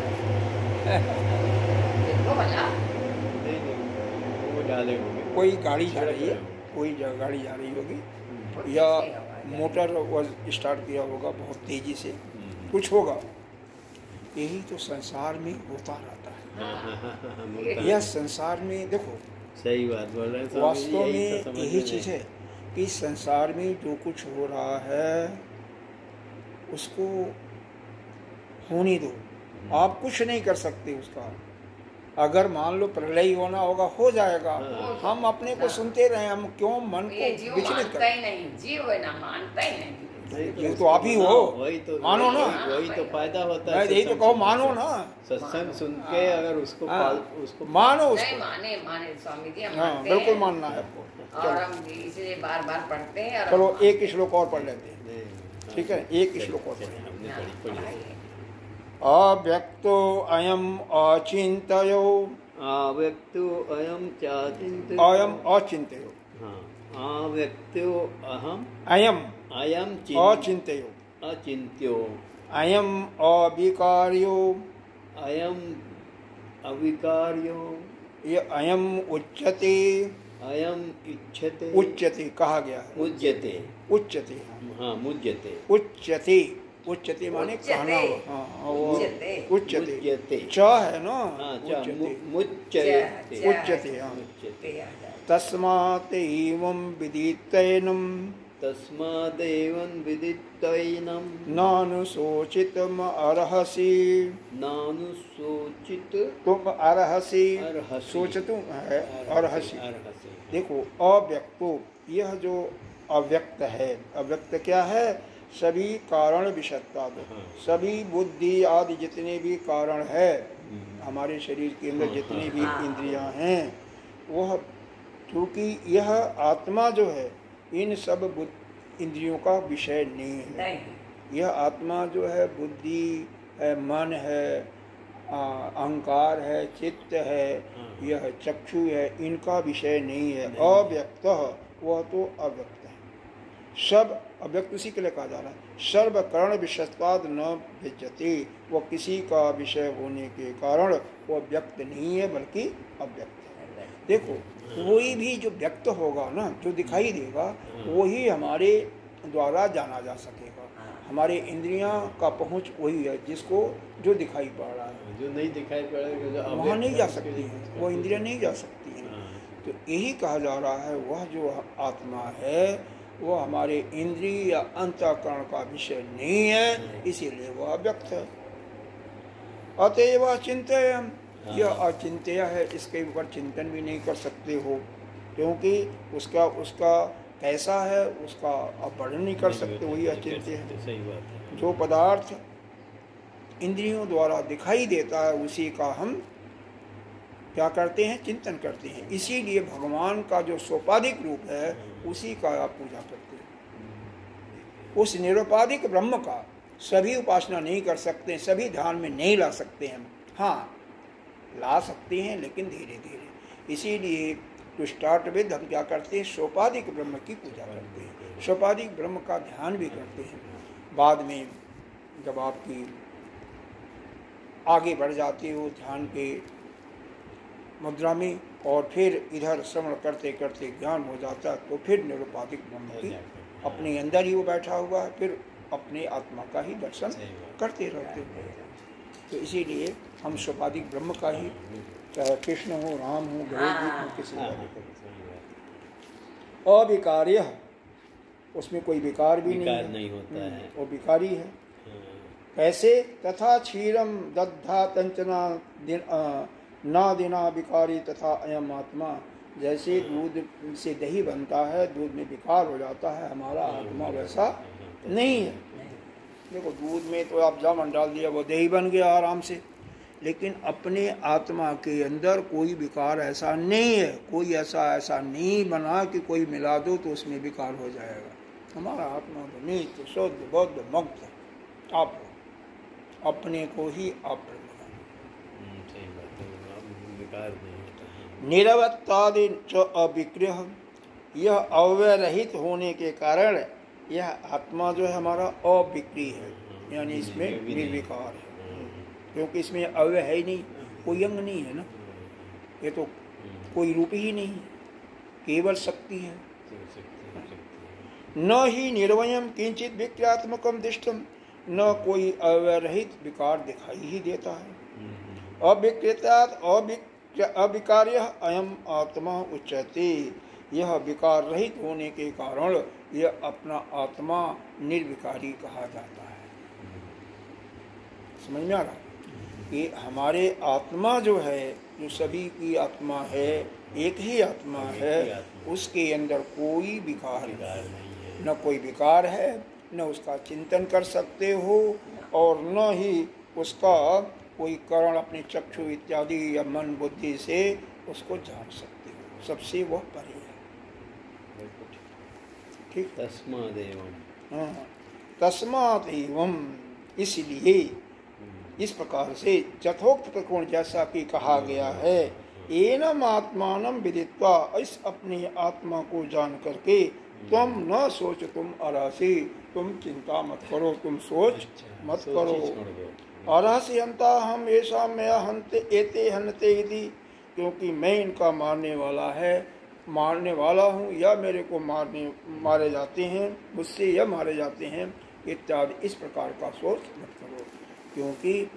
कोई गाड़ी जा रही है, कोई गाड़ी जा रही होगी या मोटर स्टार्ट किया होगा बहुत तेजी से, कुछ होगा। यही तो संसार में होता रहता है। यह संसार में देखो, सही बात बोल रहे हैं, वास्तव में यही चीज है कि संसार में जो कुछ हो रहा है उसको होने दो, आप कुछ नहीं कर सकते उसका। अगर मान लो प्रलय होना होगा, हो जाएगा। हम अपने को सुनते रहे, हम क्यों मन को विचलित करें? जीव है ना, मानता ही नहीं। ये तो आप ही हो, वही तो मानो ना, वही तो फायदा होता है। यही तो कहो, मानो ना। सत्संग सुन के अगर उसको मानो, उसको माने स्वामी जी, हाँ, बिल्कुल मानना है आपको। और हम इसे बार-बार पढ़ते हैं। चलो एक श्लोक और पढ़ लेते हैं, ठीक है? एक श्लोक और पढ़ें। अव्यक्तो अयम अचिंतयो, अव्यक्तो अयम चाचिंतयो, अयम अचिंतयो, अव्यक्तो अहम अयम अयम अचिंतयो, अचिंत्यो, अयम अविकार्यो, अयम अविकार्यो, ये अयम उच्यते, अयम इच्छते, उच्यते कहा गया है, मुज्यते, उच्यते, हाँ मुज्यते, उच्यते, उच्यते माने कहना, हाँ उच्यते, च है ना, उच्यते, हाँ। तस्मात् एवं विदितैनं, तस्मादेवं विदितैनं नानुशोचितुम् अर्हसि, नानुशोचित तुम अर्हसि, सोचतुम है अर्हसि। देखो अव्यक्तो, यह जो अव्यक्त है, अव्यक्त क्या है? सभी कारण विषयता, सभी बुद्धि आदि जितने भी कारण है हमारे शरीर के अंदर, जितनी भी इंद्रियां हैं, वह क्योंकि यह आत्मा जो है इन सब इंद्रियों का विषय नहीं है। यह आत्मा जो है बुद्धि है, मन है, अहंकार है, चित्त है, यह चक्षु है, इनका विषय नहीं है। अव्यक्त वह तो अव्यक्त है, सब अव्यक्त उसी के लिए कहा जा रहा है। सर्वकरण विषयत्वाद न भिद्यते, वो किसी का विषय होने के कारण वो व्यक्त नहीं है बल्कि अव्यक्त है। देखो कोई भी जो व्यक्त होगा ना, जो दिखाई देगा, वही हमारे द्वारा जाना जा सकेगा। हमारे इंद्रियां का पहुंच वही है जिसको जो दिखाई पड़ रहा है, जो नहीं दिखाई पड़ेगा वहाँ नहीं जा सकती है, वो इंद्रियां नहीं जा सकती हैं। तो यही कहा जा रहा है वह जो आत्मा है वो हमारे इंद्रिय या अंतःकरण का विषय नहीं है, इसीलिए वह अव्यक्त है। अतएव अचिंत्यम, यह अचिंत्य है, इसके ऊपर चिंतन भी नहीं कर सकते हो, क्योंकि उसका कैसा है उसका आप वर्णन नहीं कर सकते, वही अचिंत्य है। सही बात है। जो पदार्थ इंद्रियों द्वारा दिखाई देता है उसी का हम क्या करते हैं, चिंतन करते हैं। इसीलिए भगवान का जो सोपाधिक रूप है उसी का आप पूजा करते हैं। उस निरुपाधिक ब्रह्म का सभी उपासना नहीं कर सकते, सभी ध्यान में नहीं ला सकते हैं। हाँ ला सकते हैं लेकिन धीरे धीरे। इसीलिए टू स्टार्ट विद हम क्या करते हैं, सोपाधिक ब्रह्म की पूजा करते हैं, सोपाधिक ब्रह्म का ध्यान भी करते हैं। बाद में जब आपकी आगे बढ़ जाते हो ध्यान के मुद्रा में और फिर इधर श्रवण करते करते ज्ञान हो जाता है, तो फिर निरुपाधिक ब्रह्म की अपने अंदर ही वो बैठा हुआ है, फिर अपने आत्मा का ही दर्शन करते रहते हैं। तो इसीलिए हम सोपाधिक ब्रह्म का ही, चाहे कृष्ण हो, राम हो, गरुड़ हो, किसी का अविकार्य, उसमें कोई विकार भी नहीं होता है, वो विकारी है। कैसे, तथा क्षीरम दद्धा तंचना ना दिना विकारी तथा अयम आत्मा, जैसे दूध से दही बनता है, दूध में विकार हो जाता है, हमारा आत्मा वैसा नहीं है। देखो दूध में तो आप जामन डाल दिया वो दही बन गया आराम से, लेकिन अपने आत्मा के अंदर कोई विकार ऐसा नहीं है, कोई ऐसा नहीं बना कि कोई मिला दो तो उसमें विकार हो जाएगा। हमारा आत्मा तो नित्य शुद्ध बौद्ध मुक्त है। आप अपने को ही आप निरवत्तादि च अविक्रह, यह अव्यय रहित होने के कारण यह आत्मा जो है हमारा अविक्री है, यानी इसमें निर्विकार है, क्योंकि इसमें अव्यय है ही नहीं, कोई अंग नहीं है ना, ये तो कोई रूप ही नहीं है, केवल शक्ति है। न ही निर्वयम किंचित विक्रियात्मकम दृष्टम, न कोई अव्यय रहित विकार दिखाई ही देता है। अविकृतात् अविकार्य अयम आत्मा उच्यते, यह विकार रहित होने के कारण यह अपना आत्मा निर्विकारी कहा जाता है। समझ में आ रहा? कि हमारे आत्मा जो है, जो सभी की आत्मा है, एक ही आत्मा है, उसके अंदर कोई विकार नहीं, न कोई विकार है, न उसका चिंतन कर सकते हो, और न ही उसका कोई कारण अपने चक्षु इत्यादि या मन बुद्धि से उसको जान सकते हो, सबसे वह परे है। ठीक, तस्मादेवम, हाँ, तस्मादेवम, इसलिए इस प्रकार से यथोक्त प्रकरण जैसा कि कहा गया है, एनम आत्मानम विदित्वा, इस अपने आत्मा को जान करके तुम न सोच, तुम अरासी, तुम चिंता मत करो, तुम सोच मत करो। अरासी हंता हम ऐसा मैं हंते एते हनते यदि, क्योंकि मैं इनका मारने वाला हूँ, या मेरे को मारे जाते हैं, मुझसे यह मारे जाते हैं, इत्यादि इस प्रकार का सोच मत करो, क्योंकि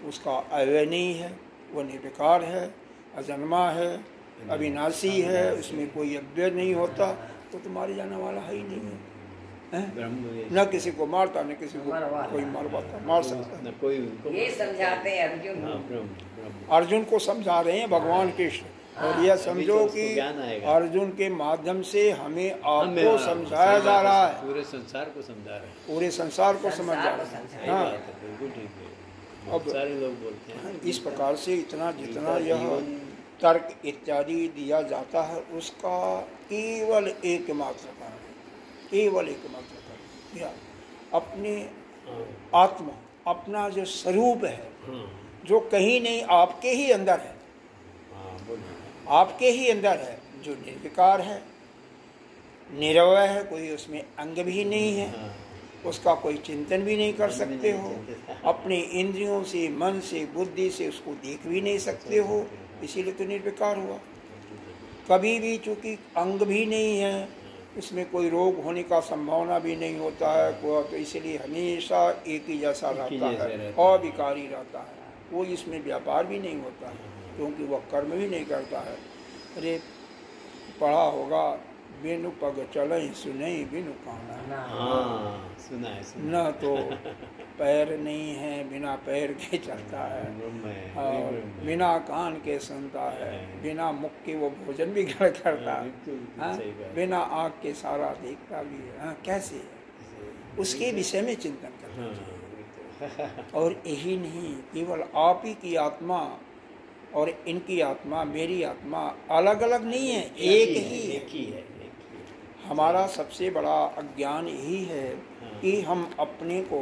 उसका अव्यय नहीं है, वह निर्विकार है, अजन्मा है, अविनाशी है, उसमें कोई अव्यय नहीं होता, तो तुम्हारे जाने वाला है ही नहीं है। न किसी को मारता, न किसी को कोई मार सकता न कोई। ये समझाते हैं अर्जुन, अर्जुन को समझा रहे हैं भगवान कृष्ण, और यह समझो कि अर्जुन के माध्यम से हमें आपको समझाया जा रहा है, पूरे संसार को समझा रहे हैं, पूरे संसार को समझ जा रहा है। हाँ, अब सारे लोग बोलते हैं इस प्रकार से इतना जितना यह तर्क इत्यादि दिया जाता है, उसका केवल एकमात्र कारण, केवल एकमात्र कारण क्या, अपने आत्मा, अपना जो स्वरूप है, जो कहीं नहीं, आपके ही अंदर है, आपके ही अंदर है, जो निर्विकार है, निरवय है, कोई उसमें अंग भी नहीं है, हाँ, उसका कोई चिंतन भी नहीं कर सकते हो, अपने इंद्रियों से, मन से, बुद्धि से उसको देख भी नहीं सकते हो, इसीलिए तो निर्विकार हुआ। कभी भी चूंकि अंग भी नहीं है, इसमें कोई रोग होने का संभावना भी नहीं होता है, तो इसलिए हमेशा एक ही जैसा रहता है, अविकारी रहता है, कोई इसमें व्यापार भी नहीं होता है, क्योंकि वह कर्म भी नहीं करता है। अरे पढ़ा होगा, बिनु पग चले सुने बिनु काना, हाँ, सुना है, सुना न तो पैर नहीं है बिना पैर के चलता है, और बिना कान के सुनता है, बिना मुख के वो भोजन भी करता है, हाँ? बिना आँख के सारा देखता भी है, हाँ? कैसे उसके विषय में चिंतन करना चाहिए। और यही नहीं, केवल आप ही की आत्मा और इनकी आत्मा, मेरी आत्मा अलग अलग नहीं है, एक ही है। हमारा सबसे बड़ा अज्ञान यही है कि हम अपने को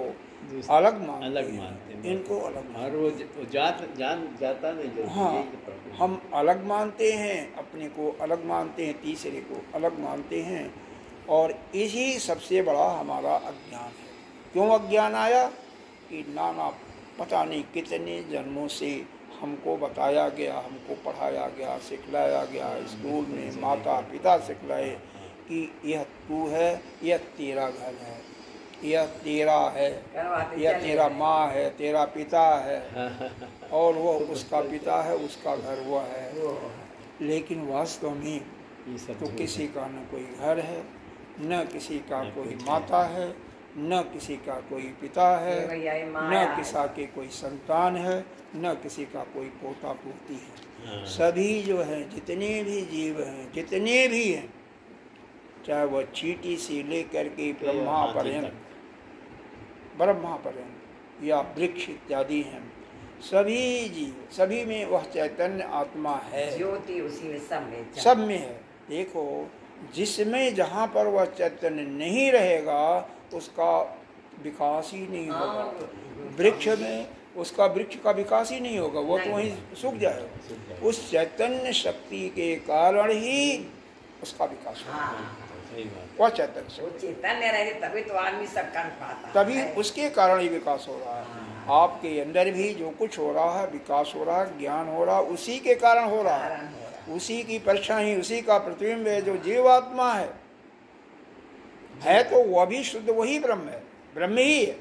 अलग मानते हैं, इनको अलग मानते हैं। और वो जान जाता नहीं जो, हाँ, हम अलग मानते हैं, अपने को अलग मानते हैं, तीसरे को अलग मानते हैं, और यही सबसे बड़ा हमारा अज्ञान है। क्यों अज्ञान आया कि नाना पता नहीं कितने जन्मों से हमको बताया गया, हमको पढ़ाया गया, सिखलाया गया, स्कूल में माता पिता सिखलाए कि यह तू है, यह तेरा घर है, यह तेरा है, यह तेरा माँ है, तेरा पिता है, और वो उसका पिता है, उसका घर वो है। लेकिन वास्तव में तो किसी का न कोई घर है, न किसी का कोई माता है, न किसी का कोई पिता है, न किसी के कोई संतान है, न किसी का कोई पोता पोती है। सभी जो है, जितने भी जीव हैं, जितने भी हैं, चाहे वह चींटी से लेकर के ब्रह्मा पर्यंत या वृक्ष इत्यादि हैं, सभी जीव, सभी में वह चैतन्य आत्मा है, ज्योति उसी में सब में है। देखो, जिसमें जहाँ पर वह चैतन्य नहीं रहेगा उसका विकास ही नहीं होगा। वृक्ष में उसका वृक्ष का विकास ही नहीं होगा, वो तो वहीं सूख जाएगा। उस चैतन्य शक्ति के कारण ही उसका विकास होगा। वह चैतन्य रहे तभी तो आदमी सब कर पाता, तभी उसके कारण ही विकास हो रहा है। आपके अंदर भी जो कुछ हो रहा है, विकास हो रहा है, ज्ञान हो रहा है, उसी के कारण हो रहा है, उसी की परीक्षा ही, उसी का प्रतिबिंब है। जो जीवात्मा है तो वह भी शुद्ध वही ब्रह्म है, ब्रह्म ही है,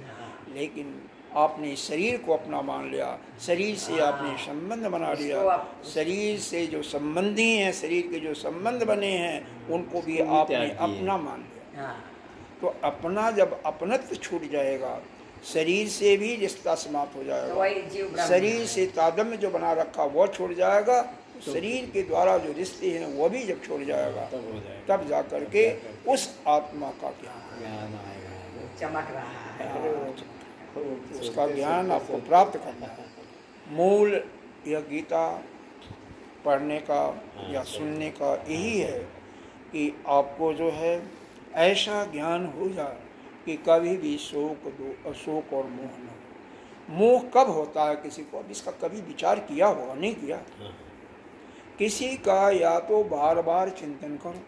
लेकिन आपने शरीर को अपना मान लिया, शरीर से आपने संबंध बना लिया, शरीर से जो संबंधी हैं, शरीर के जो संबंध बने हैं, उनको भी आपने अपना मान लिया। तो अपना जब अपनत्व छूट जाएगा, शरीर से भी रिश्ता समाप्त हो जाएगा, शरीर से तादात्म्य जो बना रखा वो छोड़ जाएगा, शरीर के द्वारा जो रिश्ते हैं वो भी जब छोड़ जाएगा, तब जा करके उस आत्मा का ज्ञान आएगा, चमक रहा है। उसका ज्ञान आपको प्राप्त करना है। मूल यह गीता पढ़ने का या सुनने का यही है कि आपको जो है ऐसा ज्ञान हो जाए कि कभी भी शोक और मोह न हो। मोह कब होता है किसी को, अब इसका कभी विचार किया होगा, नहीं किया। किसी का या तो बार बार चिंतन करो,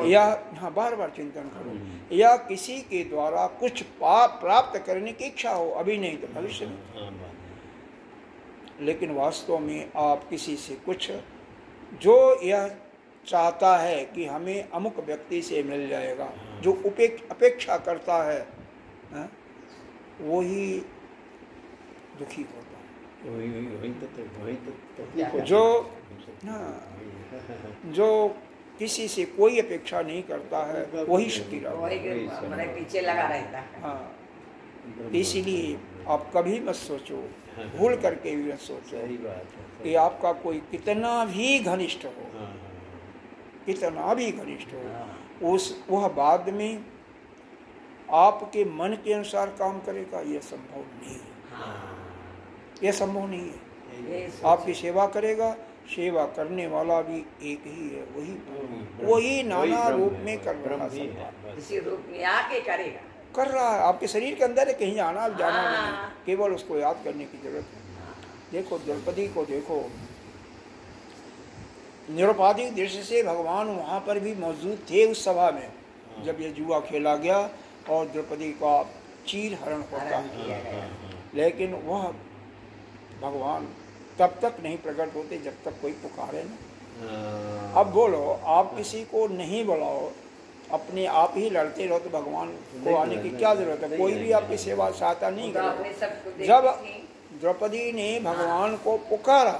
या हाँ बार बार चिंतन करो, या किसी के द्वारा कुछ प्राप्त करने की इच्छा हो, अभी नहीं तो भविष्य में। लेकिन वास्तव में आप किसी से कुछ जो यह चाहता है कि हमें अमुक व्यक्ति से मिल जाएगा, जो अपेक्षा करता है, वो ही दुखी होता है। जो किसी से कोई अपेक्षा नहीं करता है वही सुखी रहता है, पीछे लगा रहता है। हाँ, इसीलिए आप कभी मत सोचो, भूल करके भी मत सोचो कि आपका कोई कितना भी घनिष्ठ हो, कितना भी घनिष्ठ हो, वह बाद में आपके मन के अनुसार काम करेगा, यह संभव नहीं है। यह संभव नहीं है। आपकी सेवा करेगा, सेवा करने वाला भी एक ही है, वही नाना रूप में कर रहा है, इसी रूप में आके करेगा, कर रहा है। आपके शरीर के अंदर है, कहीं आना जाना नहीं, केवल उसको याद करने की जरूरत है। देखो द्रौपदी को देखो, निरुपाधिक दृष्टि से भगवान वहाँ पर भी मौजूद थे उस सभा में जब ये जुआ खेला गया और द्रौपदी का चीर हरण होता है, लेकिन वह भगवान तब तक नहीं प्रकट होते जब तक कोई पुकारे ना। अब बोलो, आप किसी को नहीं बुलाओ, अपने आप ही लड़ते रहो तो भगवान को आने की क्या जरूरत है? कोई भी आपकी सेवा सहायता नहीं करेगा। जब द्रौपदी ने भगवान को पुकारा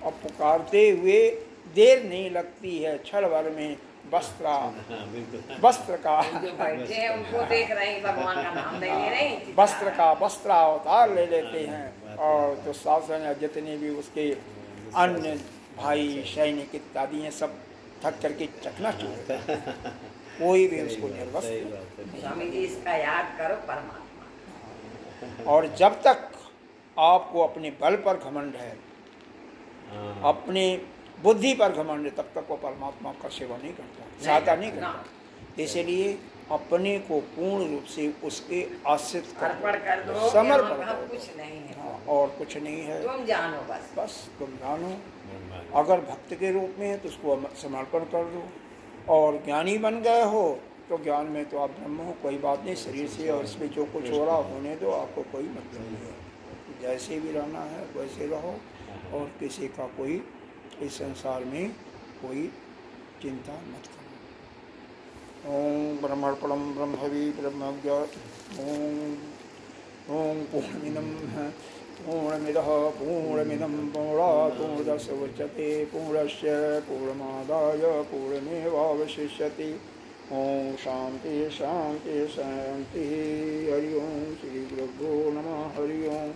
और पुकारते हुए देर नहीं लगती है, क्षण भर में वस्त्र का उनको देख रहे हैं, भगवान का नाम ले रहे हैं, वस्त्र अवतार ले लेते हैं। और तो शासन जितने भी उसके अन्य भाई सैनिक इत्यादि हैं सब थक करके चकनाचूर होते हैं, कोई भी उसको निर्वस्त्र। स्वामी जी इसका याद करो परमात्मा। और जब तक आपको अपने बल पर घमंड है, अपने बुद्धि पर घमंड है, तब तक वो परमात्मा का सेवा नहीं करता, सहायता नहीं करता। इसलिए अपने को पूर्ण रूप से उसके आश्रित कर दो, समर्पण करो, कुछ नहीं है। हाँ, और कुछ नहीं है, तुम जानो बस तुम जानो। अगर भक्त के रूप में है तो उसको समर्पण कर दो, और ज्ञानी बन गए हो तो ज्ञान में तो आप ब्रह्म हो, कोई बात नहीं, शरीर से और इसमें जो कुछ हो रहा होने दो, आपको कोई मतलब नहीं है। जैसे भी रहना है वैसे रहो, और किसी का कोई इस संसार में कोई चिंता मत करो। ओम ब्रह्मणपणम ब्रह्मवी ब्रह्मज्ञ ओम पूर्णमिदं पूर्णमिदः पूर्णमिदं पूर्णात् पूर्णमुदच्यते पूर्णस्य पूर्णमादाय पूर्णमेवावशिष्यते। ओम शांति शांति शांति। हरि ओम श्री गुरुभ्यो नमः। हरि ओम।